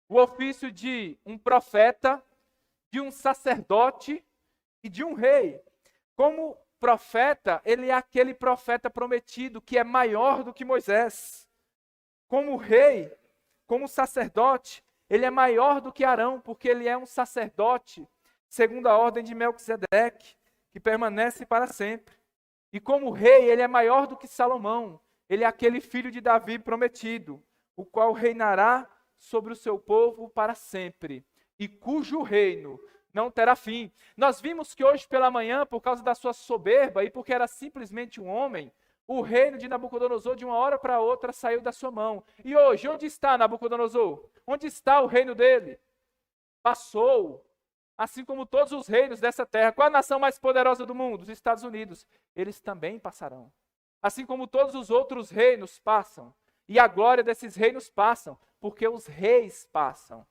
O ofício de um profeta, de um sacerdote e de um rei. Como profeta, ele é aquele profeta prometido que é maior do que Moisés. Como rei, como sacerdote, ele é maior do que Arão, porque ele é um sacerdote, segundo a ordem de Melquisedeque, que permanece para sempre. E como rei, ele é maior do que Salomão. Ele é aquele filho de Davi prometido, o qual reinará sobre o seu povo para sempre, e cujo reino não terá fim. Nós vimos que hoje pela manhã, por causa da sua soberba e porque era simplesmente um homem, o reino de Nabucodonosor de uma hora para outra saiu da sua mão. E hoje, onde está Nabucodonosor? Onde está o reino dele? Passou, assim como todos os reinos dessa terra. Qual a nação mais poderosa do mundo? Os Estados Unidos. Eles também passarão. Assim como todos os outros reinos passam. E a glória desses reinos passam, porque os reis passam.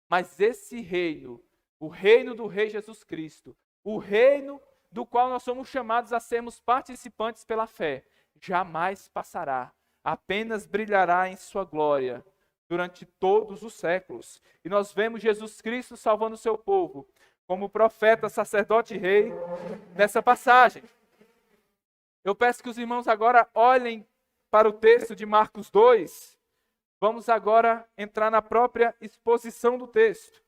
Mas esse reino, o reino do Rei Jesus Cristo, o reino do qual nós somos chamados a sermos participantes pela fé, jamais passará, apenas brilhará em sua glória durante todos os séculos. E nós vemos Jesus Cristo salvando o seu povo, como profeta, sacerdote e rei, nessa passagem. Eu peço que os irmãos agora olhem para o texto de Marcos 2. Vamos agora entrar na própria exposição do texto.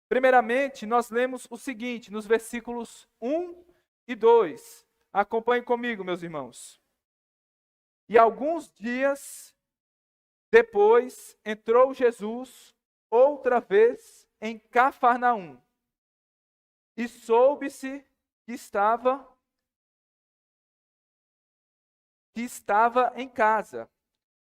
Primeiramente, nós lemos o seguinte, nos versículos 1 e 2. Acompanhem comigo, meus irmãos. E alguns dias depois, entrou Jesus outra vez em Cafarnaum. E soube-se que estava em casa.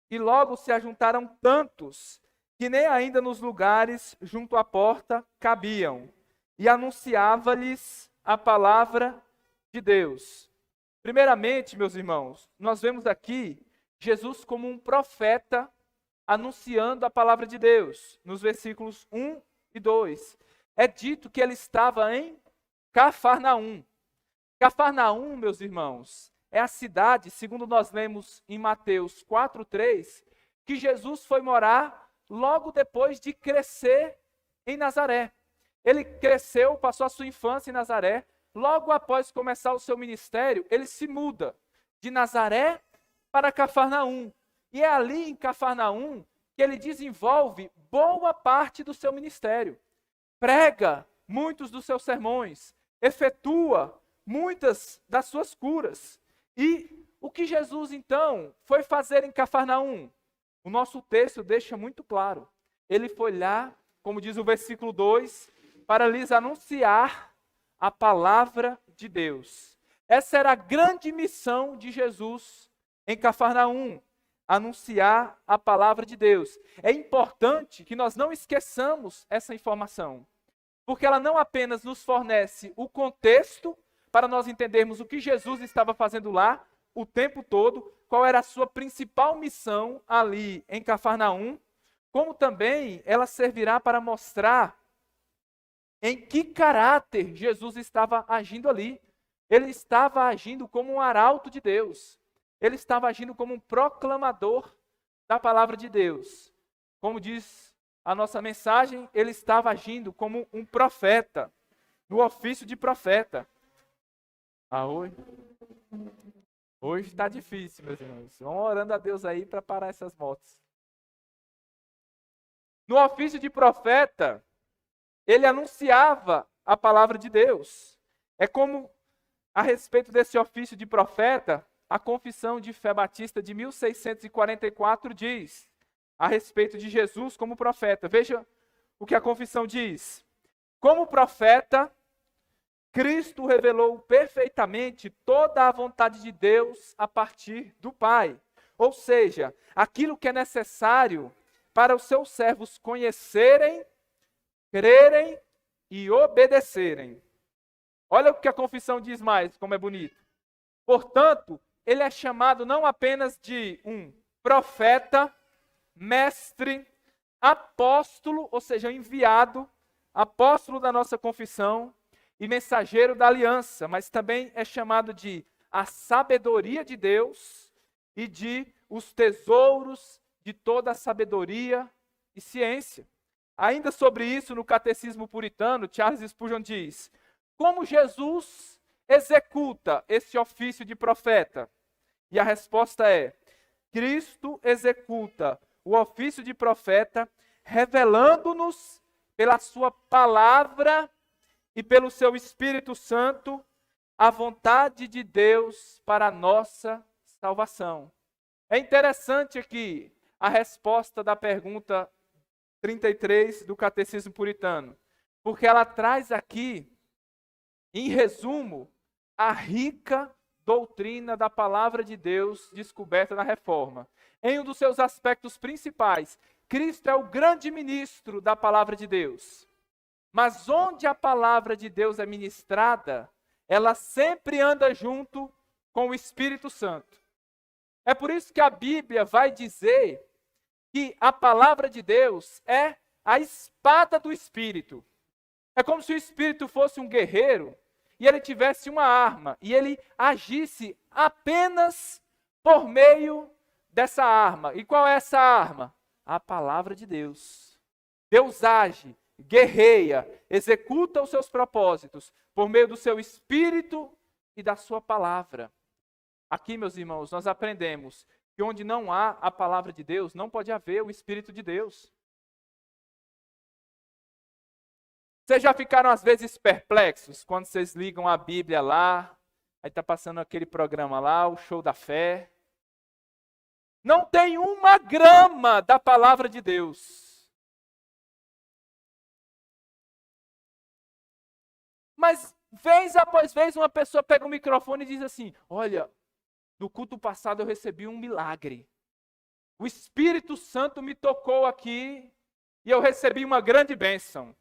E logo se ajuntaram tantos que nem ainda nos lugares junto à porta cabiam. E anunciava-lhes a palavra de Deus. Primeiramente, meus irmãos, nós vemos aqui Jesus como um profeta anunciando a palavra de Deus. Nos versículos 1 e 2. É dito que ele estava em Cafarnaum. Cafarnaum, meus irmãos, é a cidade, segundo nós lemos em Mateus 4:3, que Jesus foi morar logo depois de crescer em Nazaré. Ele cresceu, passou a sua infância em Nazaré. Logo após começar o seu ministério, ele se muda de Nazaré para Cafarnaum. E é ali em Cafarnaum que ele desenvolve boa parte do seu ministério. Prega muitos dos seus sermões, efetua muitas das suas curas. E o que Jesus, então, foi fazer em Cafarnaum? O nosso texto deixa muito claro. Ele foi lá, como diz o versículo 2, para lhes anunciar a palavra de Deus. Essa era a grande missão de Jesus em Cafarnaum, anunciar a palavra de Deus. É importante que nós não esqueçamos essa informação, porque ela não apenas nos fornece o contexto para nós entendermos o que Jesus estava fazendo lá o tempo todo, qual era a sua principal missão ali em Cafarnaum, como também ela servirá para mostrar em que caráter Jesus estava agindo ali. Ele estava agindo como um arauto de Deus. Ele estava agindo como um proclamador da palavra de Deus. Como diz a nossa mensagem, ele estava agindo como um profeta, no ofício de profeta. Hoje está difícil, meus irmãos. Vão orando a Deus aí para parar essas motos. No ofício de profeta, ele anunciava a palavra de Deus. É como, a respeito desse ofício de profeta, a Confissão de Fé Batista de 1644 diz, a respeito de Jesus como profeta. Veja o que a confissão diz. Como profeta, Cristo revelou perfeitamente toda a vontade de Deus a partir do Pai. Ou seja, aquilo que é necessário para os seus servos conhecerem, crerem e obedecerem. Olha o que a confissão diz mais, como é bonito. Portanto, ele é chamado não apenas de um profeta, mestre, apóstolo, ou seja, enviado, apóstolo da nossa confissão, e mensageiro da aliança, mas também é chamado de a sabedoria de Deus e de os tesouros de toda a sabedoria e ciência. Ainda sobre isso, no Catecismo Puritano, Charles Spurgeon diz: como Jesus executa esse ofício de profeta? E a resposta é: Cristo executa o ofício de profeta, revelando-nos pela sua palavra e pelo seu Espírito Santo a vontade de Deus para a nossa salvação. É interessante aqui a resposta da pergunta 33 do Catecismo Puritano, porque ela traz aqui, em resumo, a rica doutrina da palavra de Deus descoberta na Reforma. Em um dos seus aspectos principais, Cristo é o grande ministro da palavra de Deus. Mas onde a palavra de Deus é ministrada, ela sempre anda junto com o Espírito Santo. É por isso que a Bíblia vai dizer que a palavra de Deus é a espada do Espírito. É como se o Espírito fosse um guerreiro e ele tivesse uma arma e ele agisse apenas por meio dessa arma. E qual é essa arma? A palavra de Deus. Deus age, guerreia, executa os seus propósitos por meio do seu Espírito e da sua palavra. Aqui, meus irmãos, nós aprendemos que onde não há a palavra de Deus, não pode haver o Espírito de Deus. Vocês já ficaram às vezes perplexos quando vocês ligam a Bíblia lá, aí está passando aquele programa lá, o Show da Fé. Não tem uma grama da palavra de Deus. Mas vez após vez uma pessoa pega o microfone e diz assim: olha, no culto passado eu recebi um milagre. O Espírito Santo me tocou aqui e eu recebi uma grande bênção.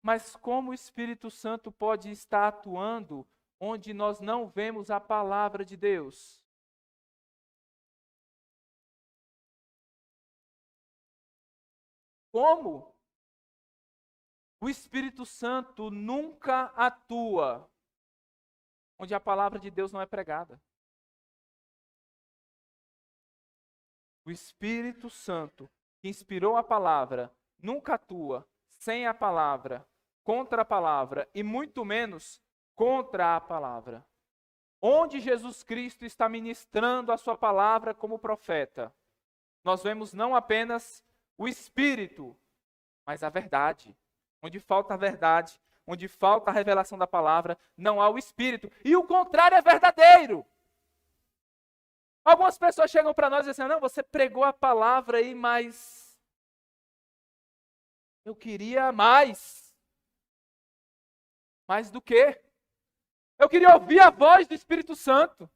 Mas como o Espírito Santo pode estar atuando onde nós não vemos a palavra de Deus? Como? O Espírito Santo nunca atua onde a palavra de Deus não é pregada. O Espírito Santo, que inspirou a palavra, nunca atua sem a palavra, contra a palavra e muito menos contra a palavra. Onde Jesus Cristo está ministrando a sua palavra como profeta, nós vemos não apenas o Espírito, mas a verdade. Onde falta a verdade, onde falta a revelação da palavra, não há o Espírito. E o contrário é verdadeiro. Algumas pessoas chegam para nós e dizem: não, você pregou a palavra aí, mas eu queria mais. Mais do quê? Eu queria ouvir a voz do Espírito Santo.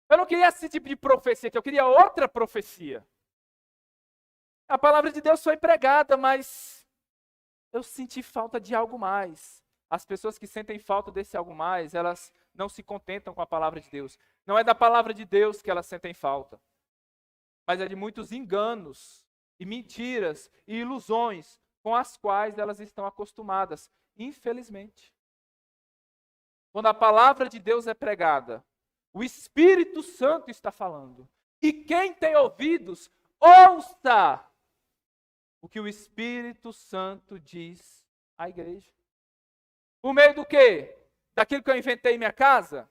Eu não queria esse tipo de profecia, eu queria outra profecia. A palavra de Deus foi pregada, mas eu senti falta de algo mais. As pessoas que sentem falta desse algo mais, elas não se contentam com a palavra de Deus. Não é da palavra de Deus que elas sentem falta, mas é de muitos enganos e mentiras e ilusões com as quais elas estão acostumadas, infelizmente. Quando a palavra de Deus é pregada, o Espírito Santo está falando. E quem tem ouvidos, ouça o que o Espírito Santo diz à igreja. Por meio do quê? Daquilo que eu inventei em minha casa?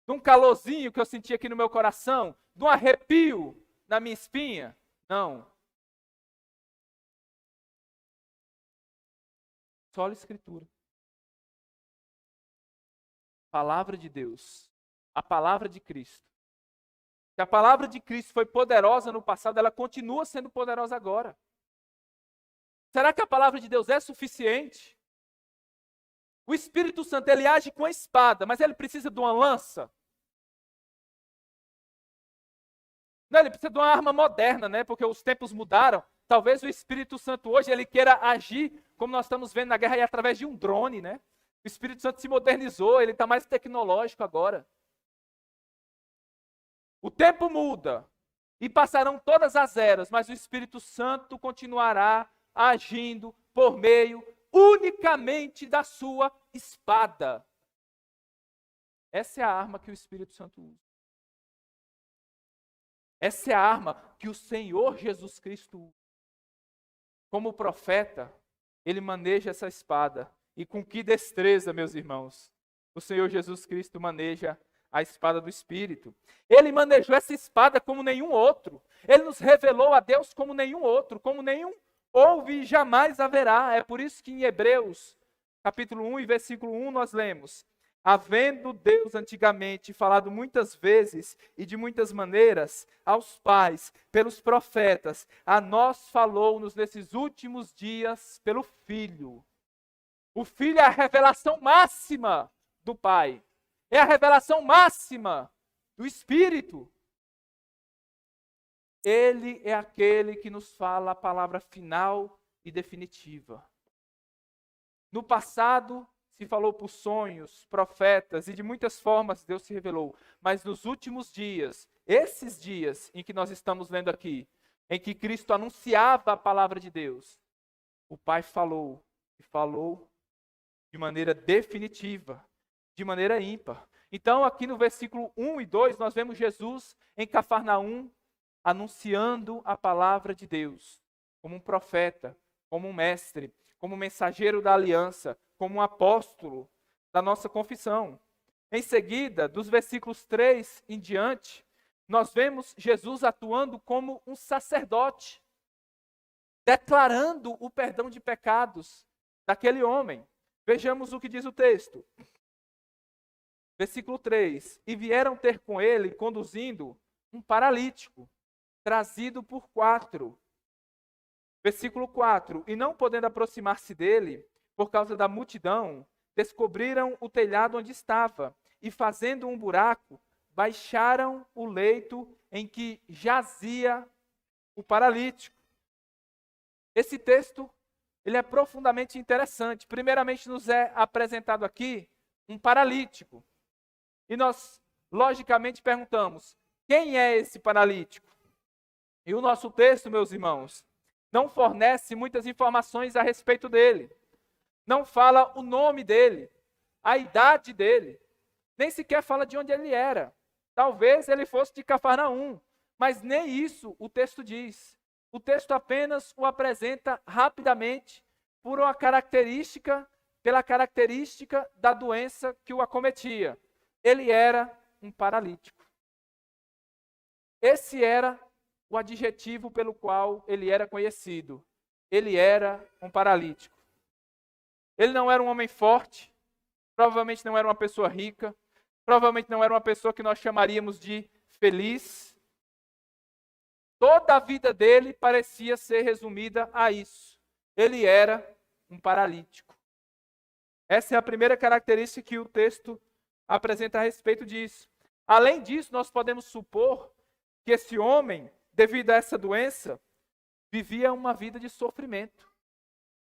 De um calorzinho que eu senti aqui no meu coração? De um arrepio na minha espinha? Não. Só a Escritura. Palavra de Deus. A palavra de Cristo. Se a palavra de Cristo foi poderosa no passado, ela continua sendo poderosa agora. Será que a palavra de Deus é suficiente? O Espírito Santo, ele age com a espada, mas ele precisa de uma lança? Não, ele precisa de uma arma moderna, né? Porque os tempos mudaram. Talvez o Espírito Santo hoje, ele queira agir, como nós estamos vendo na guerra, aí, através de um drone, né? O Espírito Santo se modernizou, ele está mais tecnológico agora. O tempo muda e passarão todas as eras, mas o Espírito Santo continuará agindo por meio unicamente da sua espada. Essa é a arma que o Espírito Santo usa. Essa é a arma que o Senhor Jesus Cristo usa. Como profeta, ele maneja essa espada. E com que destreza, meus irmãos, o Senhor Jesus Cristo maneja a espada do Espírito. Ele manejou essa espada como nenhum outro. Ele nos revelou a Deus como nenhum outro, como nenhum houve e jamais haverá. É por isso que em Hebreus, capítulo 1 e versículo 1, nós lemos: havendo Deus antigamente falado muitas vezes e de muitas maneiras aos pais, pelos profetas, a nós falou-nos nesses últimos dias pelo Filho. O Filho é a revelação máxima do Pai. É a revelação máxima do Espírito. Ele é aquele que nos fala a palavra final e definitiva. No passado, se falou por sonhos, profetas, e de muitas formas Deus se revelou. Mas nos últimos dias, esses dias em que nós estamos lendo aqui, em que Cristo anunciava a palavra de Deus, o Pai falou, e falou de maneira definitiva, de maneira ímpar. Então, aqui no versículo 1 e 2, nós vemos Jesus em Cafarnaum, anunciando a palavra de Deus, como um profeta, como um mestre, como um mensageiro da aliança, como um apóstolo da nossa confissão. Em seguida, dos versículos 3 em diante, nós vemos Jesus atuando como um sacerdote, declarando o perdão de pecados daquele homem. Vejamos o que diz o texto. Versículo 3. E vieram ter com ele, conduzindo um paralítico, trazido por 4. Versículo 4. E não podendo aproximar-se dele, por causa da multidão, descobriram o telhado onde estava, e fazendo um buraco, baixaram o leito em que jazia o paralítico. Esse texto, ele é profundamente interessante. Primeiramente, nos é apresentado aqui um paralítico. E nós, logicamente, perguntamos, quem é esse paralítico? E o nosso texto, meus irmãos, não fornece muitas informações a respeito dele. Não fala o nome dele, a idade dele, nem sequer fala de onde ele era. Talvez ele fosse de Cafarnaum, mas nem isso o texto diz. O texto apenas o apresenta rapidamente pela característica da doença que o acometia. Ele era um paralítico. Esse era o adjetivo pelo qual ele era conhecido. Ele era um paralítico. Ele não era um homem forte, provavelmente não era uma pessoa rica, provavelmente não era uma pessoa que nós chamaríamos de feliz. Toda a vida dele parecia ser resumida a isso. Ele era um paralítico. Essa é a primeira característica que o texto apresenta a respeito disso. Além disso, nós podemos supor que esse homem, devido a essa doença, vivia uma vida de sofrimento,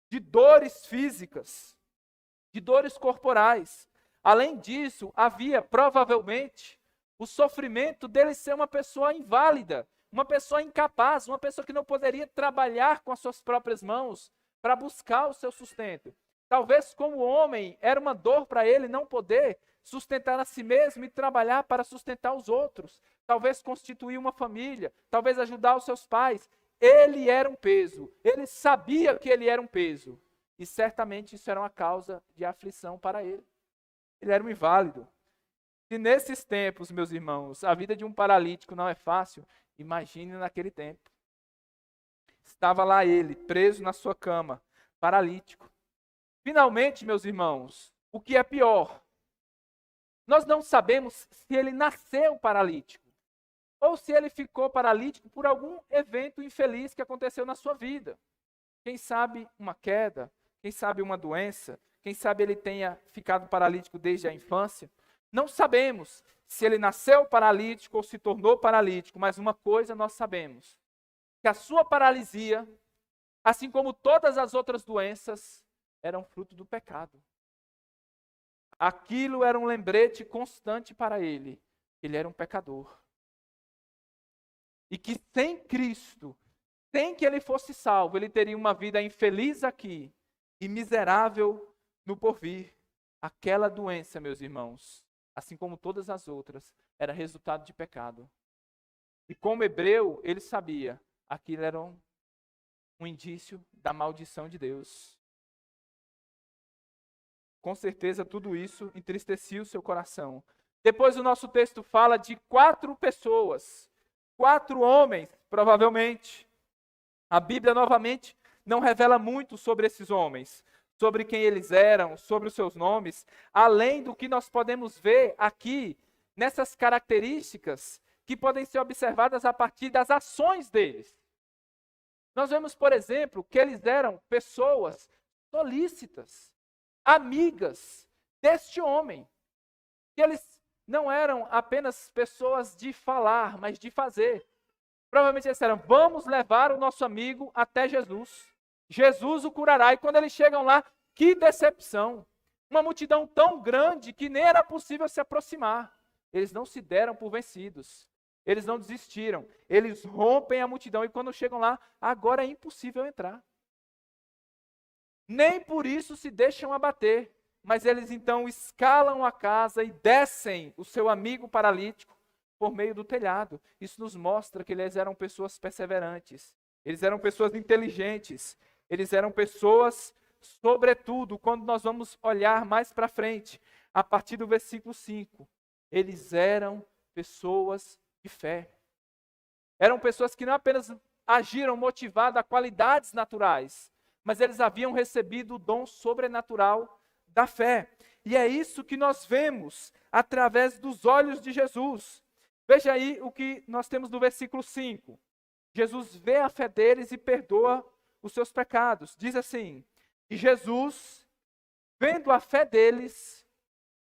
de dores físicas, de dores corporais. Além disso, havia provavelmente o sofrimento dele ser uma pessoa inválida, uma pessoa incapaz, uma pessoa que não poderia trabalhar com as suas próprias mãos para buscar o seu sustento. Talvez como homem era uma dor para ele não poder sustentar a si mesmo e trabalhar para sustentar os outros. Talvez constituir uma família, talvez ajudar os seus pais. Ele era um peso, ele sabia que ele era um peso. E certamente isso era uma causa de aflição para ele. Ele era um inválido. Se nesses tempos, meus irmãos, a vida de um paralítico não é fácil, imagine naquele tempo. Estava lá ele, preso na sua cama, paralítico. Finalmente, meus irmãos, o que é pior? Nós não sabemos se ele nasceu paralítico ou se ele ficou paralítico por algum evento infeliz que aconteceu na sua vida. Quem sabe uma queda, quem sabe uma doença, quem sabe ele tenha ficado paralítico desde a infância. Não sabemos se ele nasceu paralítico ou se tornou paralítico, mas uma coisa nós sabemos, que a sua paralisia, assim como todas as outras doenças, eram fruto do pecado. Aquilo era um lembrete constante para ele. Ele era um pecador. E que sem Cristo, sem que ele fosse salvo, ele teria uma vida infeliz aqui e miserável no porvir. Aquela doença, meus irmãos, assim como todas as outras, era resultado de pecado. E como hebreu, ele sabia, aquilo era um indício da maldição de Deus. Com certeza tudo isso entristecia o seu coração. Depois o nosso texto fala de 4 pessoas, 4 homens, provavelmente. A Bíblia, novamente, não revela muito sobre esses homens, sobre quem eles eram, sobre os seus nomes, além do que nós podemos ver aqui nessas características que podem ser observadas a partir das ações deles. Nós vemos, por exemplo, que eles eram pessoas solícitas, amigas deste homem, que eles não eram apenas pessoas de falar, mas de fazer. Provavelmente eles disseram, vamos levar o nosso amigo até Jesus. Jesus o curará. E quando eles chegam lá, que decepção. Uma multidão tão grande que nem era possível se aproximar. Eles não se deram por vencidos. Eles não desistiram. Eles rompem a multidão e quando chegam lá, agora é impossível entrar. Nem por isso se deixam abater. Mas eles então escalam a casa e descem o seu amigo paralítico por meio do telhado. Isso nos mostra que eles eram pessoas perseverantes. Eles eram pessoas inteligentes. Eles eram pessoas, sobretudo, quando nós vamos olhar mais para frente, a partir do versículo 5, eles eram pessoas de fé. Eram pessoas que não apenas agiram motivadas a qualidades naturais, mas eles haviam recebido o dom sobrenatural da fé. E é isso que nós vemos através dos olhos de Jesus. Veja aí o que nós temos no versículo 5. Jesus vê a fé deles e perdoa os seus pecados. Diz assim, e Jesus, vendo a fé deles,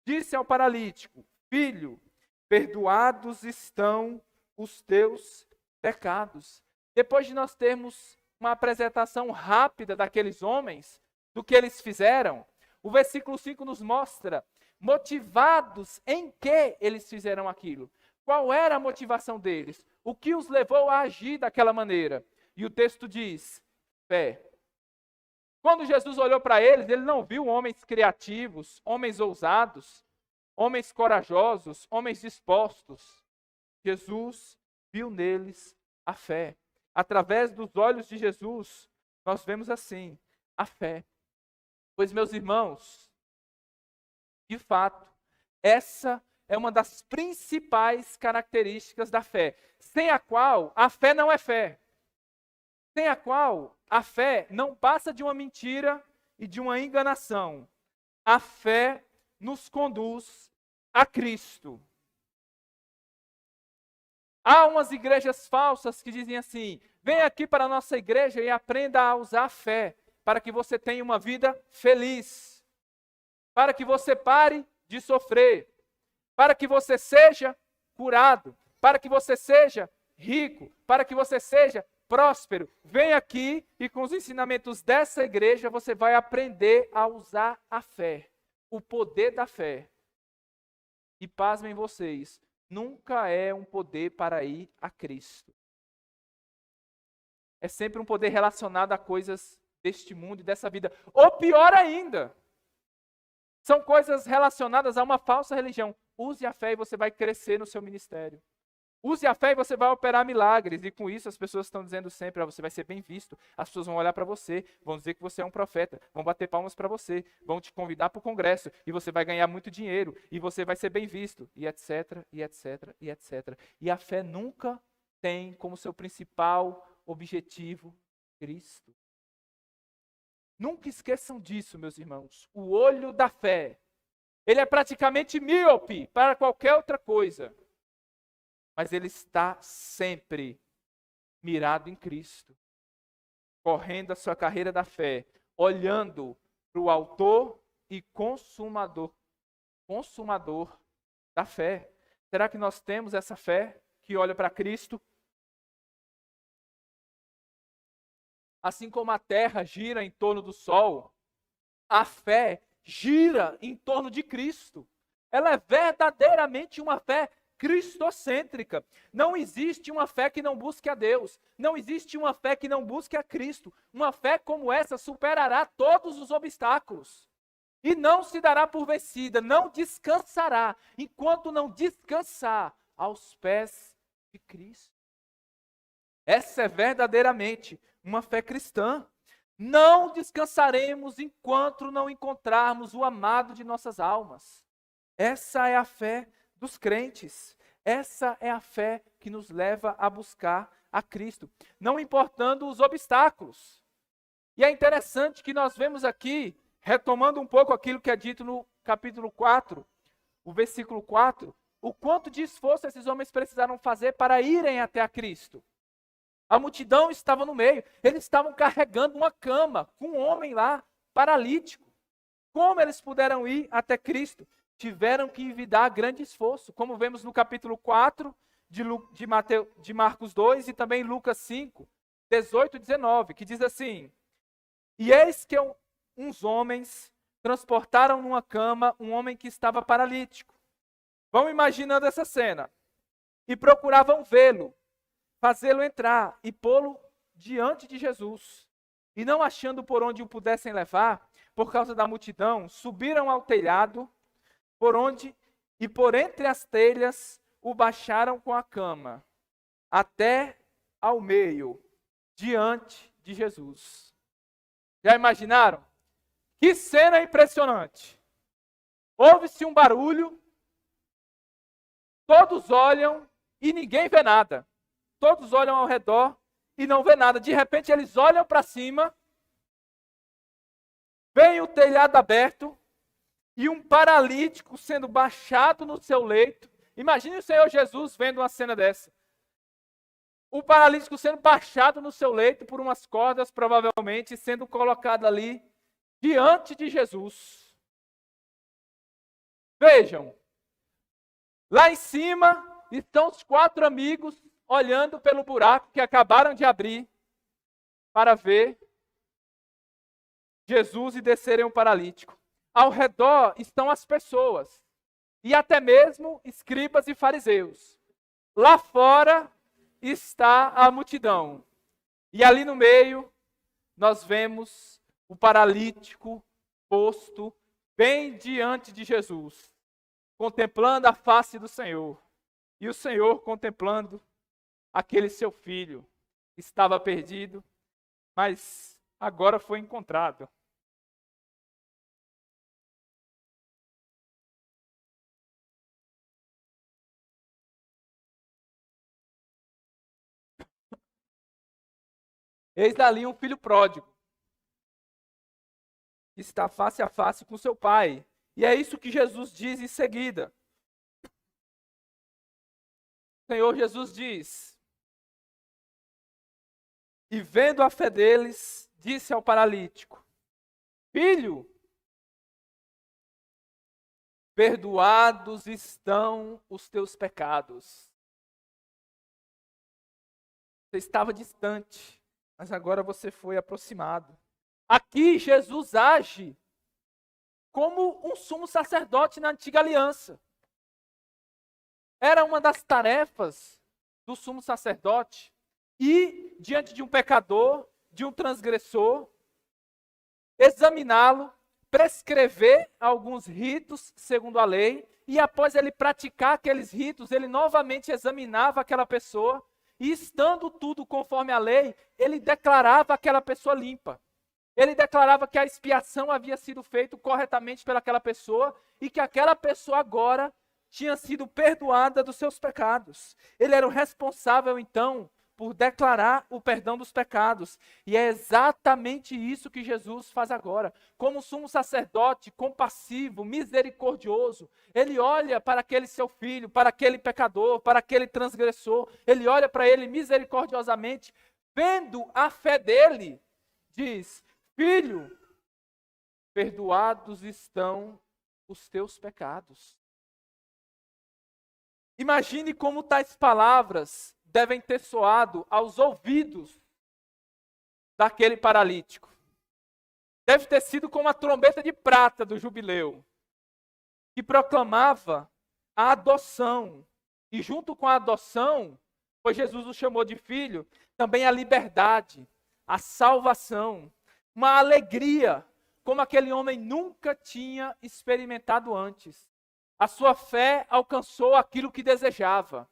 disse ao paralítico, filho, perdoados estão os teus pecados. Depois de nós termos uma apresentação rápida daqueles homens, do que eles fizeram, o versículo 5 nos mostra motivados em que eles fizeram aquilo. Qual era a motivação deles? O que os levou a agir daquela maneira? E o texto diz, fé. Quando Jesus olhou para eles, ele não viu homens criativos, homens ousados, homens corajosos, homens dispostos. Jesus viu neles a fé. Através dos olhos de Jesus, nós vemos assim, a fé. Pois, meus irmãos, de fato, essa é uma das principais características da fé, sem a qual a fé não é fé. Sem a qual a fé não passa de uma mentira e de uma enganação. A fé nos conduz a Cristo. Há umas igrejas falsas que dizem assim, vem aqui para a nossa igreja e aprenda a usar a fé, para que você tenha uma vida feliz, para que você pare de sofrer, para que você seja curado, para que você seja rico, para que você seja próspero. Vem aqui e com os ensinamentos dessa igreja você vai aprender a usar a fé, o poder da fé. E pasmem vocês, nunca é um poder para ir a Cristo. É sempre um poder relacionado a coisas deste mundo e dessa vida. Ou pior ainda, são coisas relacionadas a uma falsa religião. Use a fé e você vai crescer no seu ministério. Use a fé e você vai operar milagres. E com isso as pessoas estão dizendo sempre, você vai ser bem visto. As pessoas vão olhar para você, vão dizer que você é um profeta, vão bater palmas para você, vão te convidar para o congresso, e você vai ganhar muito dinheiro, e você vai ser bem visto, e etc, e etc, e etc. E a fé nunca tem como seu principal objetivo Cristo. Nunca esqueçam disso, meus irmãos. O olho da fé, ele é praticamente míope para qualquer outra coisa. Mas ele está sempre mirado em Cristo, correndo a sua carreira da fé, olhando para o autor e consumador da fé. Será que nós temos essa fé que olha para Cristo? Assim como a terra gira em torno do sol, a fé gira em torno de Cristo. Ela é verdadeiramente uma fé cristocêntrica. Não existe uma fé que não busque a Deus. Não existe uma fé que não busque a Cristo. Uma fé como essa superará todos os obstáculos. E não se dará por vencida, não descansará, enquanto não descansar aos pés de Cristo. Essa é verdadeiramente uma fé cristã. Não descansaremos enquanto não encontrarmos o amado de nossas almas. Essa é a fé dos crentes. Essa é a fé que nos leva a buscar a Cristo, não importando os obstáculos. E é interessante que nós vemos aqui, retomando um pouco aquilo que é dito no capítulo 4, o versículo 4, o quanto de esforço esses homens precisaram fazer para irem até a Cristo. A multidão estava no meio, eles estavam carregando uma cama com um homem lá, paralítico. Como eles puderam ir até Cristo? Tiveram que envidar grande esforço, como vemos no capítulo 4 de Marcos 2 e também Lucas 5, 18 e 19, que diz assim: E eis que uns homens transportaram numa cama um homem que estava paralítico. Vão imaginando essa cena. E procuravam vê-lo, fazê-lo entrar e pô-lo diante de Jesus. E não achando por onde o pudessem levar, por causa da multidão, subiram ao telhado, e por entre as telhas o baixaram com a cama, até ao meio, diante de Jesus. Já imaginaram? Que cena impressionante! Ouve-se um barulho, todos olham e ninguém vê nada. Todos olham ao redor e não vê nada. De repente eles olham para cima, vem o telhado aberto e um paralítico sendo baixado no seu leito. Imagine o Senhor Jesus vendo uma cena dessa. O paralítico sendo baixado no seu leito por umas cordas, provavelmente, sendo colocado ali diante de Jesus. Vejam, lá em cima estão os 4 amigos olhando pelo buraco que acabaram de abrir para ver Jesus e descerem o paralítico. Ao redor estão as pessoas e até mesmo escribas e fariseus. Lá fora está a multidão. E ali no meio nós vemos o paralítico posto bem diante de Jesus, contemplando a face do Senhor. E o Senhor contemplando aquele seu filho que estava perdido, mas agora foi encontrado. Eis ali um filho pródigo, que está face a face com seu pai. E é isso que Jesus diz em seguida. O Senhor Jesus diz: E vendo a fé deles, disse ao paralítico: Filho, perdoados estão os teus pecados. Você estava distante, mas agora você foi aproximado. Aqui Jesus age como um sumo sacerdote na antiga aliança. Era uma das tarefas do sumo sacerdote ir diante de um pecador, de um transgressor, examiná-lo, prescrever alguns ritos segundo a lei, e após ele praticar aqueles ritos, ele novamente examinava aquela pessoa, e estando tudo conforme a lei, ele declarava aquela pessoa limpa. Ele declarava que a expiação havia sido feita corretamente pelaquela pessoa e que aquela pessoa agora tinha sido perdoada dos seus pecados. Ele era o responsável, então, por declarar o perdão dos pecados. E é exatamente isso que Jesus faz agora. Como sumo sacerdote compassivo, misericordioso, ele olha para aquele seu filho, para aquele pecador, para aquele transgressor, ele olha para ele misericordiosamente, vendo a fé dele, diz: Filho, perdoados estão os teus pecados. Imagine como tais palavras devem ter soado aos ouvidos daquele paralítico. Deve ter sido como a trombeta de prata do jubileu, que proclamava a adoção E junto com a adoção, pois Jesus o chamou de filho, também a liberdade, a salvação, uma alegria, como aquele homem nunca tinha experimentado antes. A sua fé alcançou aquilo que desejava: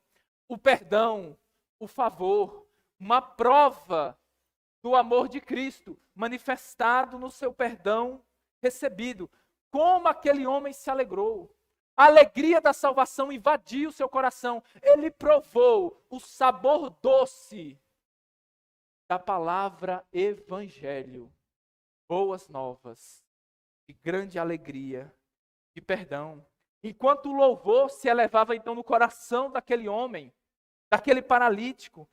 o perdão, o favor, uma prova do amor de Cristo, manifestado no seu perdão recebido. Como aquele homem se alegrou! A alegria da salvação invadiu o seu coração. Ele provou o sabor doce da palavra evangelho. Boas novas, de grande alegria, de perdão. Enquanto o louvor se elevava então no coração daquele homem, daquele paralítico,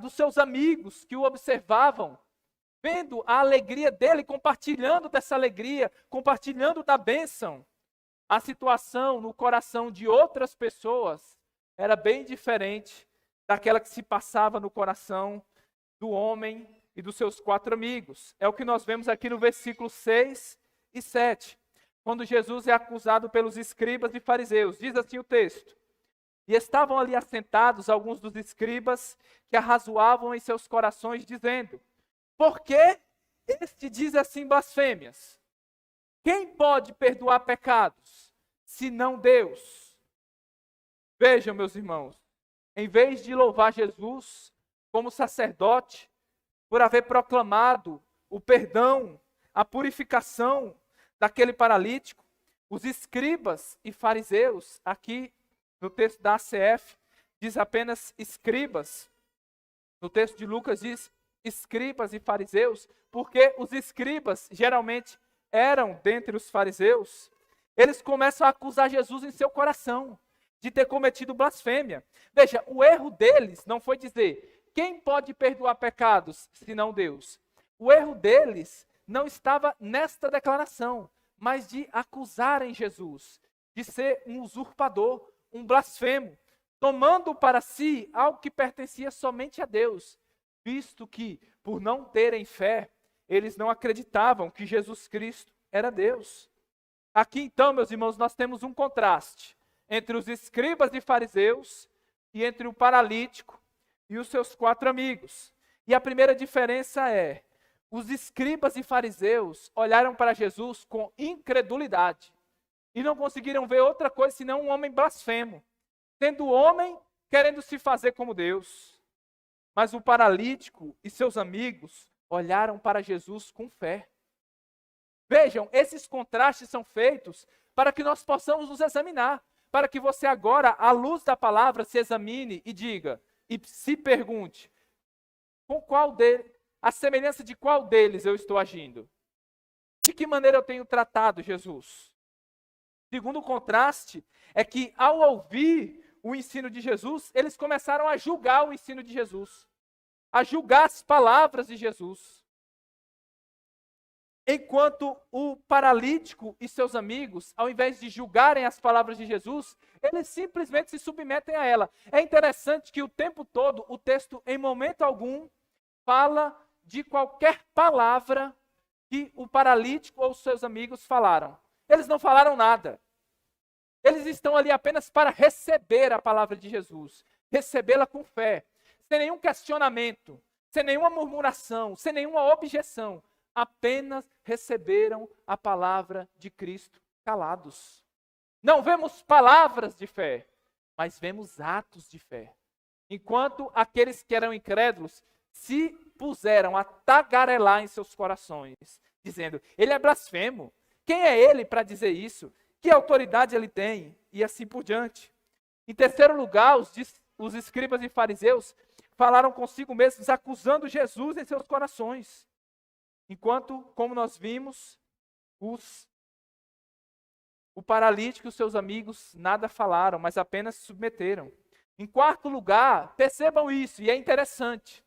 dos seus amigos que o observavam, vendo a alegria dele, compartilhando dessa alegria, compartilhando da bênção, a situação no coração de outras pessoas era bem diferente daquela que se passava no coração do homem e dos seus 4 amigos. É o que nós vemos aqui no versículo 6 e 7, quando Jesus é acusado pelos escribas e fariseus. Diz assim o texto: e estavam ali assentados alguns dos escribas que arrazoavam em seus corações, dizendo: por que este diz assim blasfêmias? Quem pode perdoar pecados, senão Deus? Vejam, meus irmãos, em vez de louvar Jesus como sacerdote, por haver proclamado o perdão, a purificação daquele paralítico, os escribas e fariseus, aqui no texto da ACF, diz apenas escribas. No texto de Lucas diz escribas e fariseus, porque os escribas geralmente eram dentre os fariseus. Eles começam a acusar Jesus em seu coração de ter cometido blasfêmia. Veja, o erro deles não foi dizer: quem pode perdoar pecados, senão Deus? O erro deles não estava nesta declaração, mas de acusarem Jesus de ser um usurpador, um blasfemo, tomando para si algo que pertencia somente a Deus, visto que, por não terem fé, eles não acreditavam que Jesus Cristo era Deus. Aqui então, meus irmãos, nós temos um contraste entre os escribas e fariseus e entre o paralítico e os seus 4 amigos. E a primeira diferença é: os escribas e fariseus olharam para Jesus com incredulidade e não conseguiram ver outra coisa senão um homem blasfemo, sendo homem querendo se fazer como Deus. Mas o paralítico e seus amigos olharam para Jesus com fé. Vejam, esses contrastes são feitos para que nós possamos nos examinar, para que você agora, à luz da palavra, se examine e diga, e se pergunte: com qual a semelhança de qual deles eu estou agindo? De que maneira eu tenho tratado Jesus? Segundo contraste, é que ao ouvir o ensino de Jesus, eles começaram a julgar o ensino de Jesus, a julgar as palavras de Jesus. Enquanto o paralítico e seus amigos, ao invés de julgarem as palavras de Jesus, eles simplesmente se submetem a ela. É interessante que o tempo todo, o texto, em momento algum, fala de qualquer palavra que o paralítico ou seus amigos falaram. Eles não falaram nada. Eles estão ali apenas para receber a palavra de Jesus, recebê-la com fé, sem nenhum questionamento, sem nenhuma murmuração, sem nenhuma objeção. Apenas receberam a palavra de Cristo calados. Não vemos palavras de fé, mas vemos atos de fé. Enquanto aqueles que eram incrédulos se puseram a tagarelar em seus corações, dizendo: ele é blasfemo. Quem é ele para dizer isso? Que autoridade ele tem? E assim por diante. Em terceiro lugar, os escribas e fariseus falaram consigo mesmos, acusando Jesus em seus corações. Enquanto, como nós vimos, o paralítico e os seus amigos nada falaram, mas apenas se submeteram. Em quarto lugar, percebam isso, e é interessante.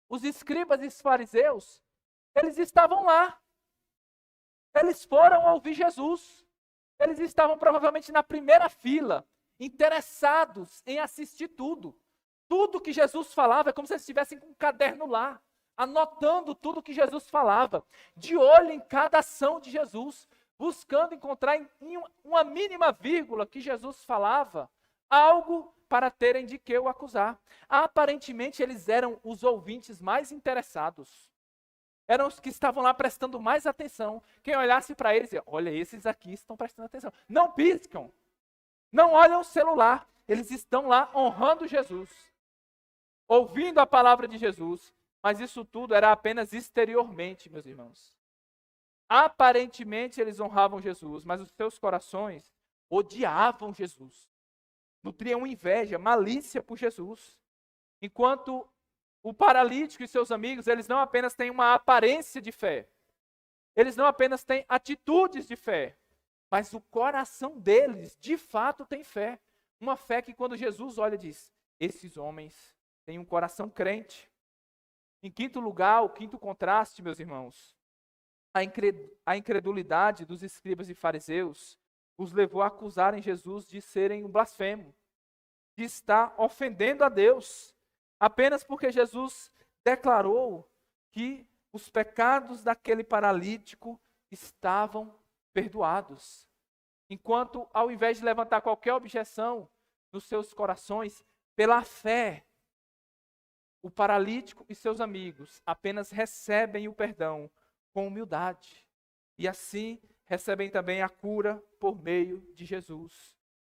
Os escribas e os fariseus, eles estavam lá. Eles foram ouvir Jesus. Eles estavam provavelmente na primeira fila, interessados em assistir tudo. Tudo que Jesus falava é como se eles estivessem com um caderno lá, anotando tudo que Jesus falava, de olho em cada ação de Jesus, buscando encontrar em uma mínima vírgula que Jesus falava, algo para terem de que o acusar. Aparentemente, eles eram os ouvintes mais interessados. Eram os que estavam lá prestando mais atenção. Quem olhasse para eles, dizia, olha, esses aqui estão prestando atenção. Não piscam, não olham o celular. Eles estão lá honrando Jesus, ouvindo a palavra de Jesus. Mas isso tudo era apenas exteriormente, meus irmãos. Aparentemente eles honravam Jesus, mas os seus corações odiavam Jesus. Nutriam inveja, malícia por Jesus. Enquanto o paralítico e seus amigos, eles não apenas têm uma aparência de fé, eles não apenas têm atitudes de fé, mas o coração deles, de fato, tem fé. Uma fé que quando Jesus olha diz, esses homens têm um coração crente. Em quinto lugar, o quinto contraste, meus irmãos, a incredulidade dos escribas e fariseus os levou a acusarem Jesus de serem um blasfemo, de estar ofendendo a Deus, apenas porque Jesus declarou que os pecados daquele paralítico estavam perdoados. Enquanto, ao invés de levantar qualquer objeção nos seus corações, pela fé, o paralítico e seus amigos apenas recebem o perdão com humildade. E assim recebem também a cura por meio de Jesus.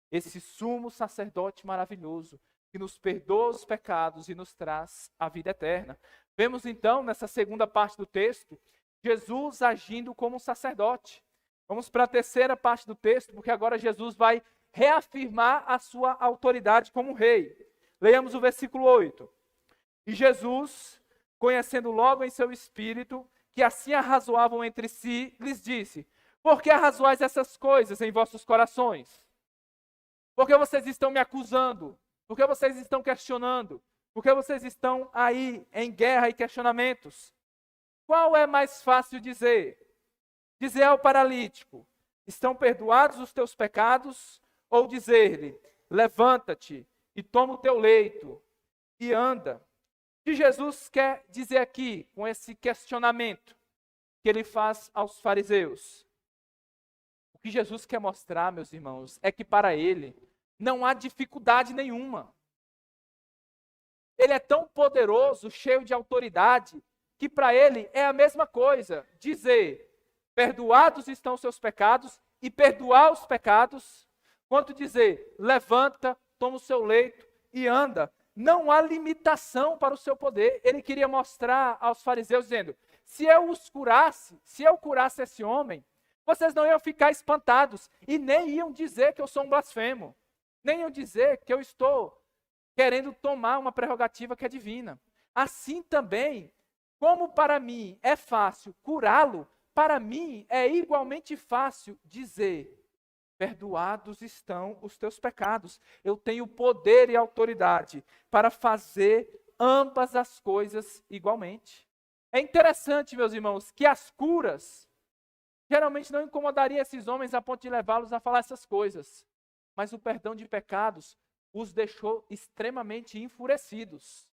Esse sumo sacerdote maravilhoso que nos perdoa os pecados e nos traz a vida eterna. Vemos então, nessa segunda parte do texto, Jesus agindo como um sacerdote. Vamos para a terceira parte do texto, porque agora Jesus vai reafirmar a sua autoridade como rei. Leiamos o versículo 8. E Jesus, conhecendo logo em seu espírito, que assim arrazoavam entre si, lhes disse, por que arrazoais essas coisas em vossos corações? Por que vocês estão me acusando? Por que vocês estão questionando? Por que vocês estão aí em guerra e questionamentos? Qual é mais fácil dizer? Dizer ao paralítico, estão perdoados os teus pecados? Ou dizer-lhe, levanta-te e toma o teu leito e anda? O que Jesus quer dizer aqui com esse questionamento que ele faz aos fariseus? O que Jesus quer mostrar, meus irmãos, é que para ele não há dificuldade nenhuma. Ele é tão poderoso, cheio de autoridade, que para ele é a mesma coisa dizer, perdoados estão os seus pecados e perdoar os pecados, quanto dizer, levanta, toma o seu leito e anda. Não há limitação para o seu poder. Ele queria mostrar aos fariseus dizendo, se eu os curasse, se eu curasse esse homem, vocês não iam ficar espantados e nem iam dizer que eu sou um blasfemo. Nem iam dizer que eu estou querendo tomar uma prerrogativa que é divina. Assim também, como para mim é fácil curá-lo, para mim é igualmente fácil dizer, perdoados estão os teus pecados. Eu tenho poder e autoridade para fazer ambas as coisas igualmente. É interessante, meus irmãos, que as curas geralmente não incomodariam esses homens a ponto de levá-los a falar essas coisas. Mas o perdão de pecados os deixou extremamente enfurecidos.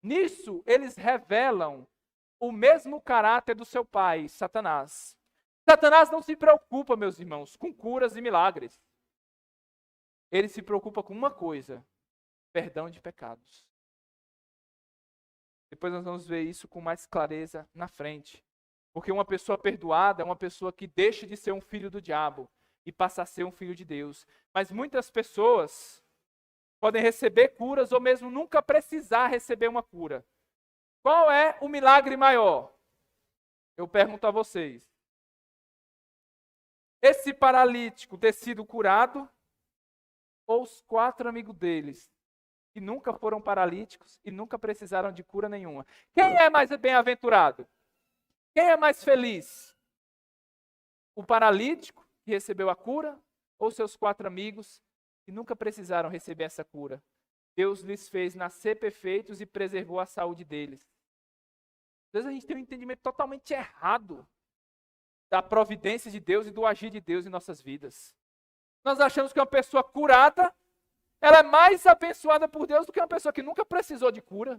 Nisso, eles revelam o mesmo caráter do seu pai, Satanás. Satanás não se preocupa, meus irmãos, com curas e milagres. Ele se preocupa com uma coisa, perdão de pecados. Depois nós vamos ver isso com mais clareza na frente. Porque uma pessoa perdoada é uma pessoa que deixa de ser um filho do diabo e passa a ser um filho de Deus. Mas muitas pessoas podem receber curas ou mesmo nunca precisar receber uma cura. Qual é o milagre maior? Eu pergunto a vocês. Esse paralítico ter sido curado ou os 4 amigos deles, que nunca foram paralíticos e nunca precisaram de cura nenhuma? Quem é mais bem-aventurado? Quem é mais feliz? O paralítico que recebeu a cura ou seus 4 amigos que nunca precisaram receber essa cura? Deus lhes fez nascer perfeitos e preservou a saúde deles. Às vezes a gente tem um entendimento totalmente errado da providência de Deus e do agir de Deus em nossas vidas. Nós achamos que uma pessoa curada, ela é mais abençoada por Deus do que uma pessoa que nunca precisou de cura.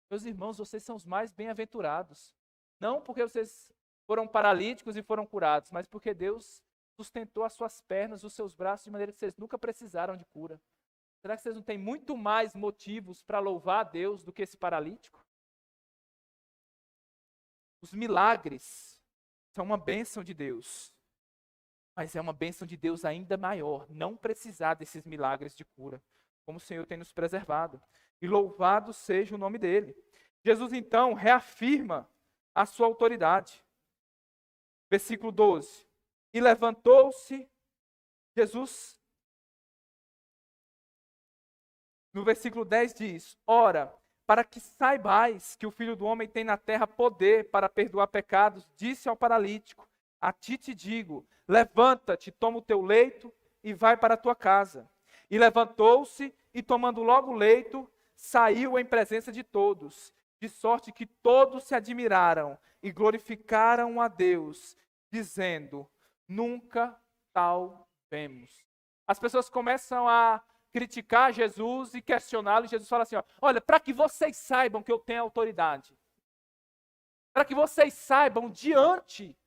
Meus irmãos, vocês são os mais bem-aventurados. Não porque vocês foram paralíticos e foram curados, mas porque Deus sustentou as suas pernas, os seus braços, de maneira que vocês nunca precisaram de cura. Será que vocês não têm muito mais motivos para louvar a Deus do que esse paralítico? Os milagres são uma bênção de Deus, mas é uma bênção de Deus ainda maior, não precisar desses milagres de cura, como o Senhor tem nos preservado. E louvado seja o nome dele. Jesus, então, reafirma a sua autoridade. Versículo 12. E levantou-se Jesus. No versículo 10 diz: ora, para que saibais que o Filho do Homem tem na terra poder para perdoar pecados, disse ao paralítico: a ti te digo, levanta-te, toma o teu leito e vai para a tua casa. E levantou-se e, tomando logo o leito, saiu em presença de todos, de sorte que todos se admiraram e glorificaram a Deus, dizendo: nunca tal vemos. As pessoas começam a criticar Jesus e questioná-lo, e Jesus fala assim: olha, para que vocês saibam que eu tenho autoridade, para que vocês saibam diante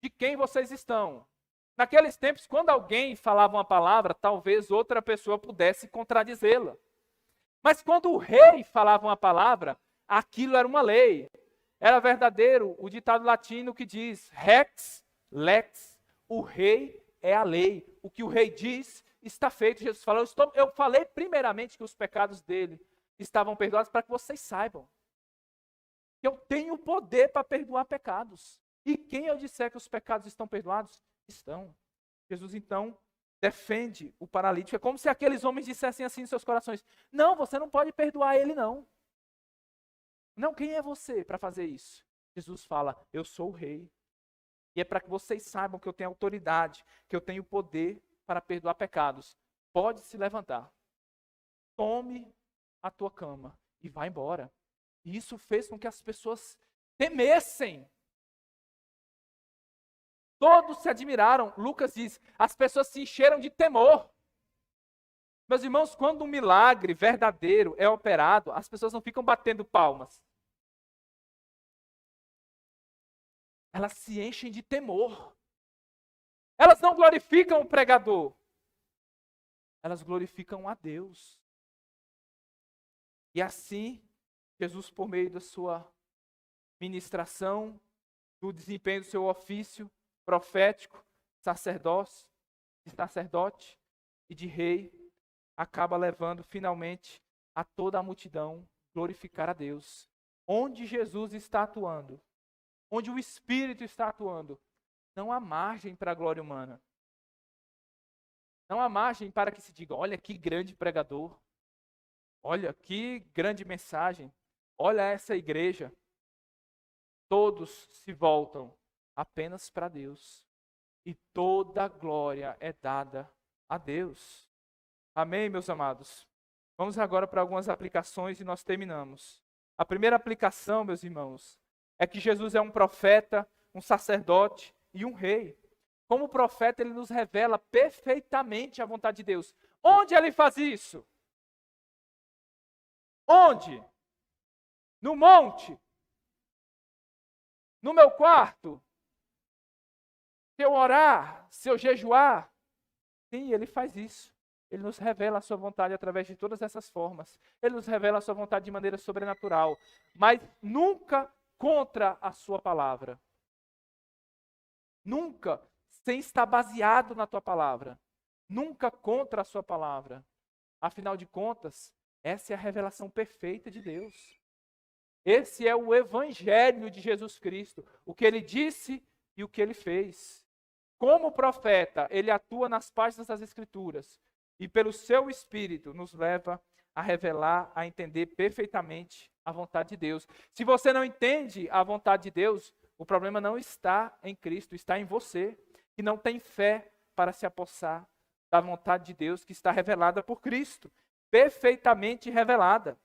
de quem vocês estão. Naqueles tempos, quando alguém falava uma palavra, talvez outra pessoa pudesse contradizê-la. Mas quando o rei falava uma palavra, aquilo era uma lei. Era verdadeiro o ditado latino que diz: rex, lex, o rei é a lei. O que o rei diz está feito. Jesus falou: eu falei primeiramente que os pecados dele estavam perdoados para que vocês saibam que eu tenho poder para perdoar pecados. E quem eu disser que os pecados estão perdoados, estão. Jesus, então, defende o paralítico. É como se aqueles homens dissessem assim em seus corações: não, você não pode perdoar ele, não. Não, quem é você para fazer isso? Jesus fala: eu sou o rei. E é para que vocês saibam que eu tenho autoridade, que eu tenho poder para perdoar pecados. Pode se levantar. Tome a tua cama e vá embora. E isso fez com que as pessoas temessem. Todos se admiraram. Lucas diz: as pessoas se encheram de temor. Meus irmãos, quando um milagre verdadeiro é operado, as pessoas não ficam batendo palmas. Elas se enchem de temor. Elas não glorificam o pregador. Elas glorificam a Deus. E assim, Jesus, por meio da sua ministração, do desempenho do seu ofício profético, sacerdote e de rei, acaba levando finalmente a toda a multidão glorificar a Deus. Onde Jesus está atuando, onde o Espírito está atuando, não há margem para a glória humana. Não há margem para que se diga: olha que grande pregador, olha que grande mensagem, olha essa igreja. Todos se voltam apenas para Deus. E toda a glória é dada a Deus. Amém, meus amados? Vamos agora para algumas aplicações e nós terminamos. A primeira aplicação, meus irmãos, é que Jesus é um profeta, um sacerdote e um rei. Como profeta, ele nos revela perfeitamente a vontade de Deus. Onde ele faz isso? Onde? No monte? No meu quarto? Se eu orar? Se eu jejuar? Sim, ele faz isso. Ele nos revela a sua vontade através de todas essas formas. Ele nos revela a sua vontade de maneira sobrenatural. Mas nunca contra a sua palavra. Nunca sem estar baseado na tua palavra. Nunca contra a sua palavra. Afinal de contas, essa é a revelação perfeita de Deus. Esse é o evangelho de Jesus Cristo. O que ele disse e o que ele fez. Como profeta, ele atua nas páginas das Escrituras. E pelo seu Espírito nos leva a revelar, a entender perfeitamente a vontade de Deus. Se você não entende a vontade de Deus, o problema não está em Cristo, está em você, que não tem fé para se apossar da vontade de Deus que está revelada por Cristo, perfeitamente revelada.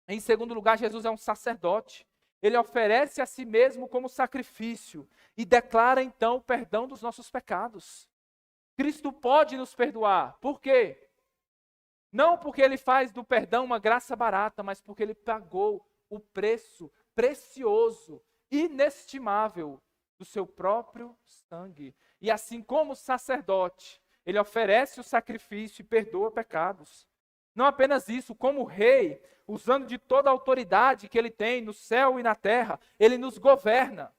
Em segundo lugar, Jesus é um sacerdote. Ele oferece a si mesmo como sacrifício e declara então o perdão dos nossos pecados. Cristo pode nos perdoar. Por quê? Não porque ele faz do perdão uma graça barata, mas porque ele pagou o preço precioso, inestimável do seu próprio sangue. E assim como o sacerdote, ele oferece o sacrifício e perdoa pecados. Não apenas isso, como rei, usando de toda a autoridade que ele tem no céu e na terra, ele nos governa.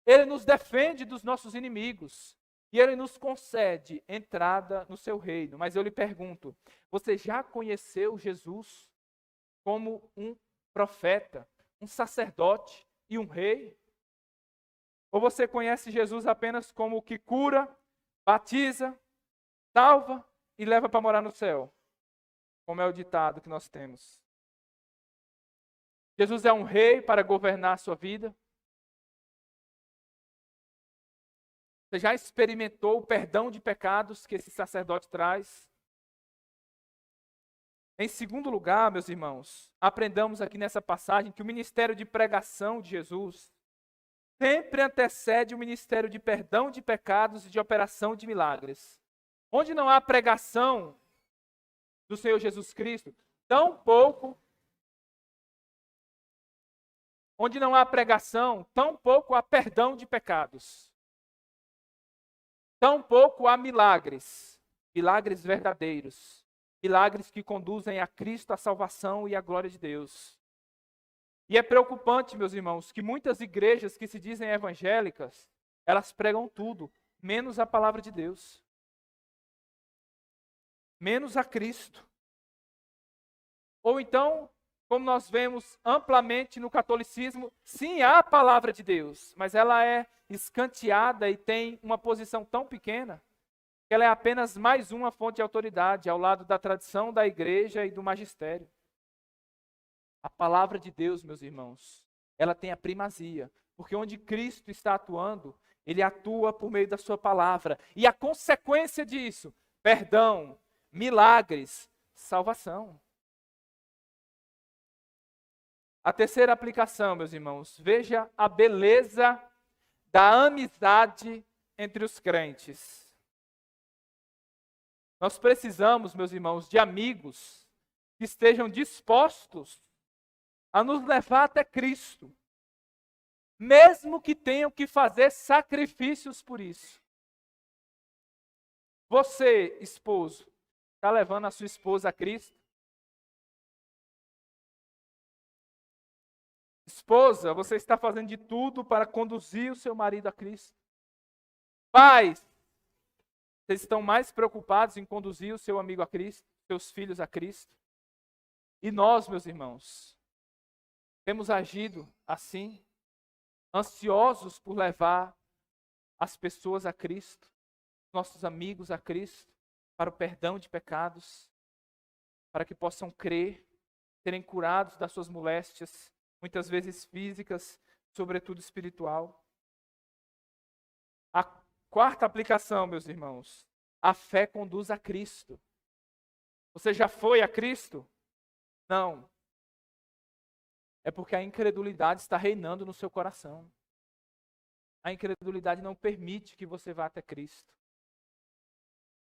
Ele nos defende dos nossos inimigos. E ele nos concede entrada no seu reino. Mas eu lhe pergunto, você já conheceu Jesus como um profeta, um sacerdote e um rei? Ou você conhece Jesus apenas como o que cura, batiza, salva e leva para morar no céu? Como é o ditado que nós temos. Jesus é um rei para governar a sua vida. Você já experimentou o perdão de pecados que esse sacerdote traz? Em segundo lugar, meus irmãos, aprendamos aqui nessa passagem que o ministério de pregação de Jesus sempre antecede o ministério de perdão de pecados e de operação de milagres. Onde não há pregação do Senhor Jesus Cristo, onde não há pregação, tampouco há perdão de pecados. Tampouco há milagres, milagres verdadeiros, milagres que conduzem a Cristo, a salvação e a glória de Deus. E é preocupante, meus irmãos, que muitas igrejas que se dizem evangélicas, elas pregam tudo, menos a palavra de Deus. Menos a Cristo. Ou então, como nós vemos amplamente no catolicismo, sim, há a palavra de Deus, mas ela é escanteada e tem uma posição tão pequena que ela é apenas mais uma fonte de autoridade ao lado da tradição da igreja e do magistério. A palavra de Deus, meus irmãos, ela tem a primazia, porque onde Cristo está atuando, ele atua por meio da sua palavra. E a consequência disso, perdão, milagres, salvação. A terceira aplicação, meus irmãos, veja a beleza da amizade entre os crentes. Nós precisamos, meus irmãos, de amigos que estejam dispostos a nos levar até Cristo, mesmo que tenham que fazer sacrifícios por isso. Você, esposo, está levando a sua esposa a Cristo? Esposa, você está fazendo de tudo para conduzir o seu marido a Cristo? Pais, vocês estão mais preocupados em conduzir o seu amigo a Cristo, seus filhos a Cristo? E nós, meus irmãos, temos agido assim, ansiosos por levar as pessoas a Cristo, nossos amigos a Cristo, para o perdão de pecados, para que possam crer, serem curados das suas moléstias, muitas vezes físicas, sobretudo espiritual. A quarta aplicação, meus irmãos, a fé conduz a Cristo. Você já foi a Cristo? Não. É porque a incredulidade está reinando no seu coração. A incredulidade não permite que você vá até Cristo.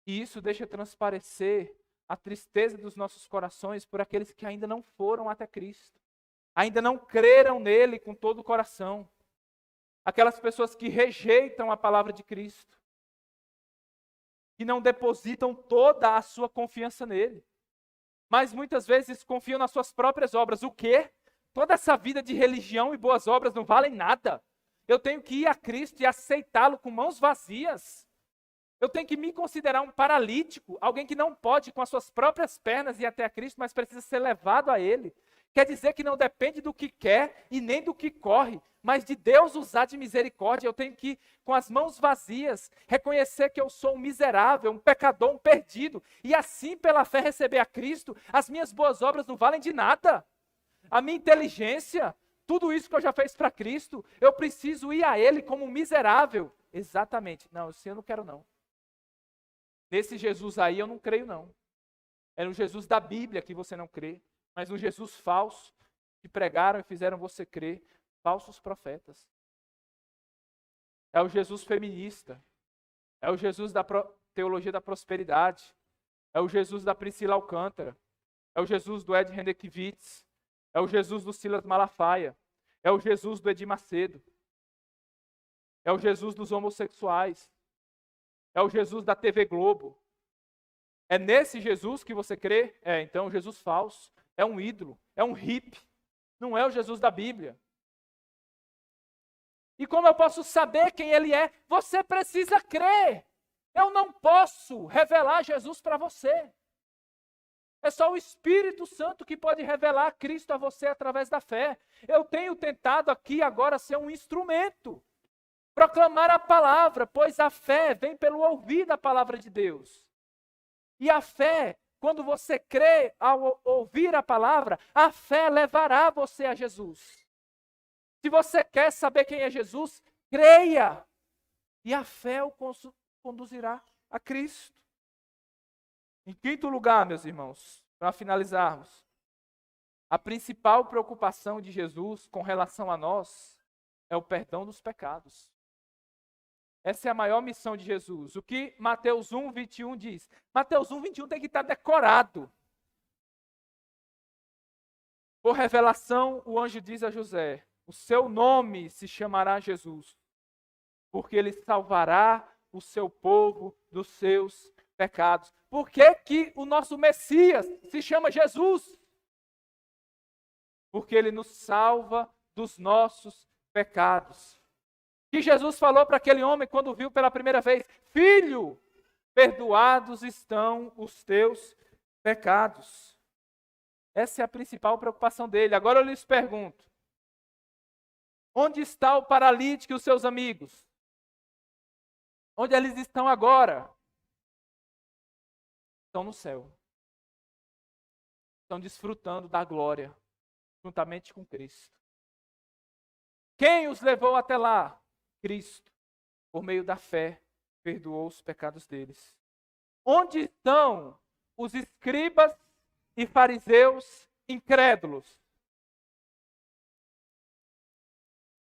E isso deixa transparecer a tristeza dos nossos corações por aqueles que ainda não foram até Cristo. Ainda não creram nele com todo o coração. Aquelas pessoas que rejeitam a palavra de Cristo. Que não depositam toda a sua confiança nele. Mas muitas vezes confiam nas suas próprias obras. O quê? Toda essa vida de religião e boas obras não valem nada. Eu tenho que ir a Cristo e aceitá-lo com mãos vazias. Eu tenho que me considerar um paralítico, alguém que não pode com as suas próprias pernas ir até a Cristo, mas precisa ser levado a Ele. Quer dizer que não depende do que quer e nem do que corre, mas de Deus usar de misericórdia. Eu tenho que, com as mãos vazias, reconhecer que eu sou um miserável, um pecador, um perdido, e assim, pela fé, receber a Cristo. As minhas boas obras não valem de nada. A minha inteligência, tudo isso que eu já fiz para Cristo, eu preciso ir a Ele como um miserável. Exatamente. Não, assim eu não quero não. Nesse Jesus aí eu não creio não. É no Jesus da Bíblia que você não crê, mas no Jesus falso que pregaram e fizeram você crer, falsos profetas. É o Jesus feminista. É o Jesus da teologia da prosperidade. É o Jesus da Priscila Alcântara. É o Jesus do Ed Renekiewicz. É o Jesus do Silas Malafaia. É o Jesus do Edir Macedo. É o Jesus dos homossexuais. É o Jesus da TV Globo. É nesse Jesus que você crê? É, então, Jesus falso. É um ídolo. É um hippie. Não é o Jesus da Bíblia. E como eu posso saber quem ele é? Você precisa crer. Eu não posso revelar Jesus para você. É só o Espírito Santo que pode revelar Cristo a você através da fé. Eu tenho tentado aqui agora ser um instrumento. Proclamar a palavra, pois a fé vem pelo ouvir da palavra de Deus. E a fé, quando você crê ao ouvir a palavra, a fé levará você a Jesus. Se você quer saber quem é Jesus, creia. E a fé o conduzirá a Cristo. Em quinto lugar, meus irmãos, para finalizarmos, a principal preocupação de Jesus com relação a nós é o perdão dos pecados. Essa é a maior missão de Jesus. O que Mateus 1, 21 diz? Mateus 1, 21 tem que estar decorado. Por revelação, o anjo diz a José: o seu nome se chamará Jesus, porque ele salvará o seu povo dos seus pecados. Por que que o nosso Messias se chama Jesus? Porque ele nos salva dos nossos pecados. Que Jesus falou para aquele homem quando viu pela primeira vez: filho, perdoados estão os teus pecados. Essa é a principal preocupação dele. Agora eu lhes pergunto: onde está o paralítico e os seus amigos? Onde eles estão agora? Estão no céu. Estão desfrutando da glória, juntamente com Cristo. Quem os levou até lá? Cristo, por meio da fé, perdoou os pecados deles. Onde estão os escribas e fariseus incrédulos?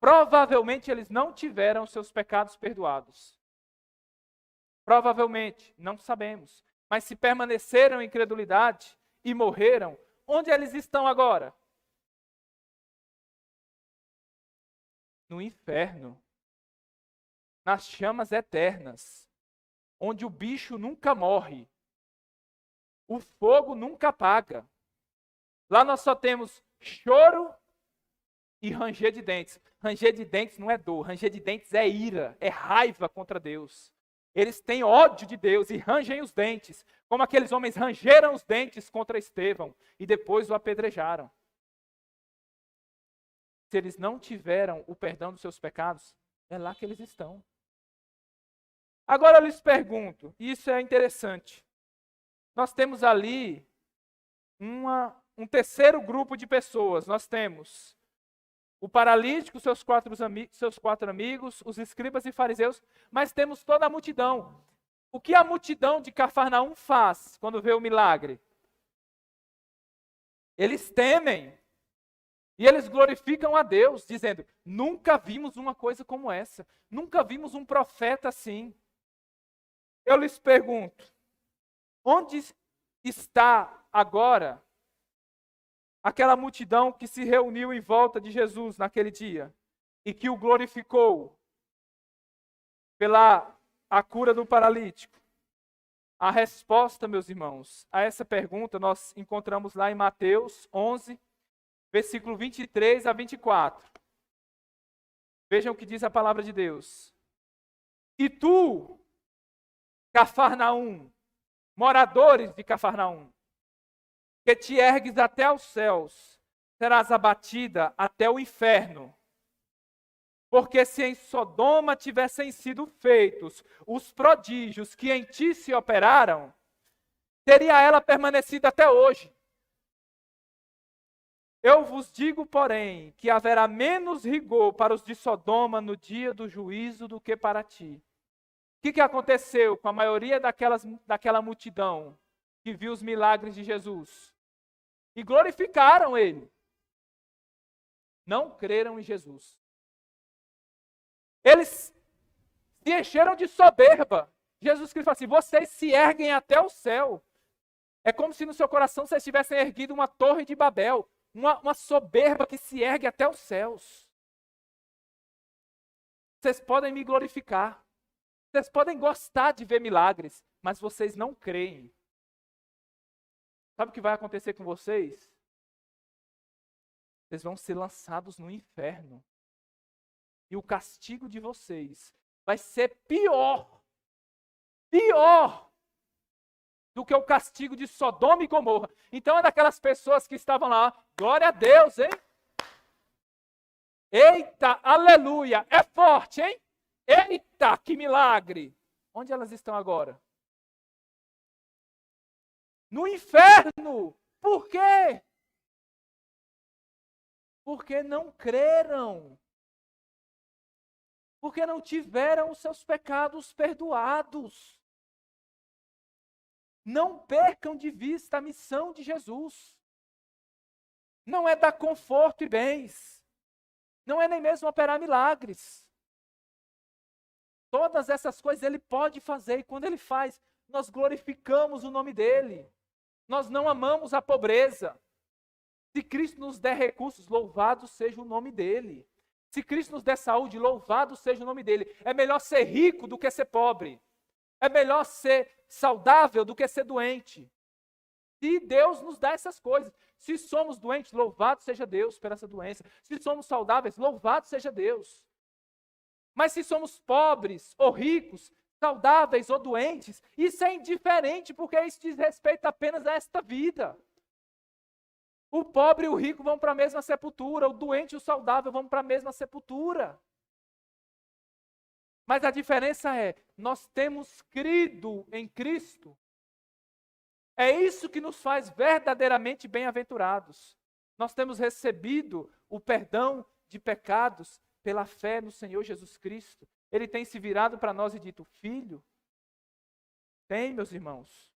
Provavelmente eles não tiveram seus pecados perdoados. Provavelmente, não sabemos. Mas se permaneceram em incredulidade e morreram, onde eles estão agora? No inferno. Nas chamas eternas. Onde o bicho nunca morre. O fogo nunca apaga. Lá nós só temos choro e ranger de dentes. Ranger de dentes não é dor, ranger de dentes é ira, é raiva contra Deus. Eles têm ódio de Deus e rangem os dentes, como aqueles homens rangeram os dentes contra Estevão e depois o apedrejaram. Se eles não tiveram o perdão dos seus pecados, é lá que eles estão. Agora eu lhes pergunto, e isso é interessante. Nós temos ali um terceiro grupo de pessoas. Nós temos o paralítico, seus quatro amigos, os escribas e fariseus, mas temos toda a multidão. O que a multidão de Cafarnaum faz quando vê o milagre? Eles temem e eles glorificam a Deus, dizendo: nunca vimos uma coisa como essa, nunca vimos um profeta assim. Eu lhes pergunto, onde está agora aquela multidão que se reuniu em volta de Jesus naquele dia e que o glorificou pela a cura do paralítico? A resposta, meus irmãos, a essa pergunta nós encontramos lá em Mateus 11, versículo 23 a 24. Vejam o que diz a palavra de Deus. E tu, Cafarnaum, moradores de Cafarnaum, que te ergues até os céus, serás abatida até o inferno. Porque se em Sodoma tivessem sido feitos os prodígios que em ti se operaram, teria ela permanecido até hoje. Eu vos digo, porém, que haverá menos rigor para os de Sodoma no dia do juízo do que para ti. O que aconteceu com a maioria daquela multidão que viu os milagres de Jesus? E glorificaram ele. Não creram em Jesus. Eles se encheram de soberba. Jesus Cristo falou assim: vocês se erguem até o céu. É como se no seu coração vocês tivessem erguido uma torre de Babel. Uma soberba que se ergue até os céus. Vocês podem me glorificar. Vocês podem gostar de ver milagres, mas vocês não creem. Sabe o que vai acontecer com vocês? Vocês vão ser lançados no inferno. E o castigo de vocês vai ser pior do que o castigo de Sodoma e Gomorra. Então é daquelas pessoas que estavam lá, glória a Deus, hein? Eita, aleluia, é forte, hein? Eita, que milagre! Onde elas estão agora? No inferno! Por quê? Porque não creram. Porque não tiveram os seus pecados perdoados. Não percam de vista a missão de Jesus. Não é dar conforto e bens. Não é nem mesmo operar milagres. Todas essas coisas Ele pode fazer, e quando Ele faz, nós glorificamos o nome dEle. Nós não amamos a pobreza. Se Cristo nos der recursos, louvado seja o nome dEle. Se Cristo nos der saúde, louvado seja o nome dEle. É melhor ser rico do que ser pobre. É melhor ser saudável do que ser doente. Se Deus nos dá essas coisas. Se somos doentes, louvado seja Deus por essa doença. Se somos saudáveis, louvado seja Deus. Mas se somos pobres ou ricos, saudáveis ou doentes, isso é indiferente, porque isso diz respeito apenas a esta vida. O pobre e o rico vão para a mesma sepultura, o doente e o saudável vão para a mesma sepultura. Mas a diferença é, nós temos crido em Cristo. É isso que nos faz verdadeiramente bem-aventurados. Nós temos recebido o perdão de pecados pela fé no Senhor Jesus Cristo. Ele tem se virado para nós e dito, filho, tem, meus irmãos,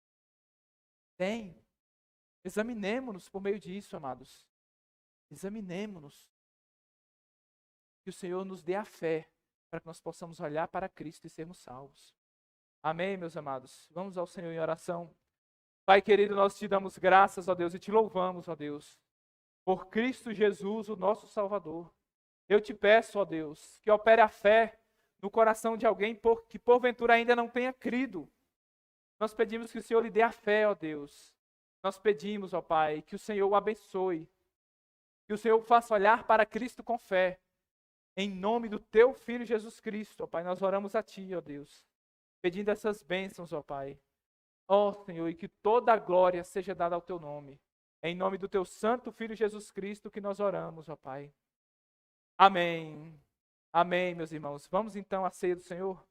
tem. Examinemo-nos por meio disso, amados. Examinemo-nos. Que o Senhor nos dê a fé para que nós possamos olhar para Cristo e sermos salvos. Amém, meus amados? Vamos ao Senhor em oração. Pai querido, nós te damos graças, ó Deus, e te louvamos, ó Deus, por Cristo Jesus, o nosso Salvador. Eu te peço, ó Deus, que opere a fé no coração de alguém que porventura ainda não tenha crido. Nós pedimos que o Senhor lhe dê a fé, ó Deus. Nós pedimos, ó Pai, que o Senhor o abençoe, que o Senhor o faça olhar para Cristo com fé. Em nome do teu Filho Jesus Cristo, ó Pai, nós oramos a ti, ó Deus, pedindo essas bênçãos, ó Pai. Ó Senhor, e que toda a glória seja dada ao teu nome. Em nome do teu santo Filho Jesus Cristo que nós oramos, ó Pai. Amém. Amém, meus irmãos. Vamos então à ceia do Senhor.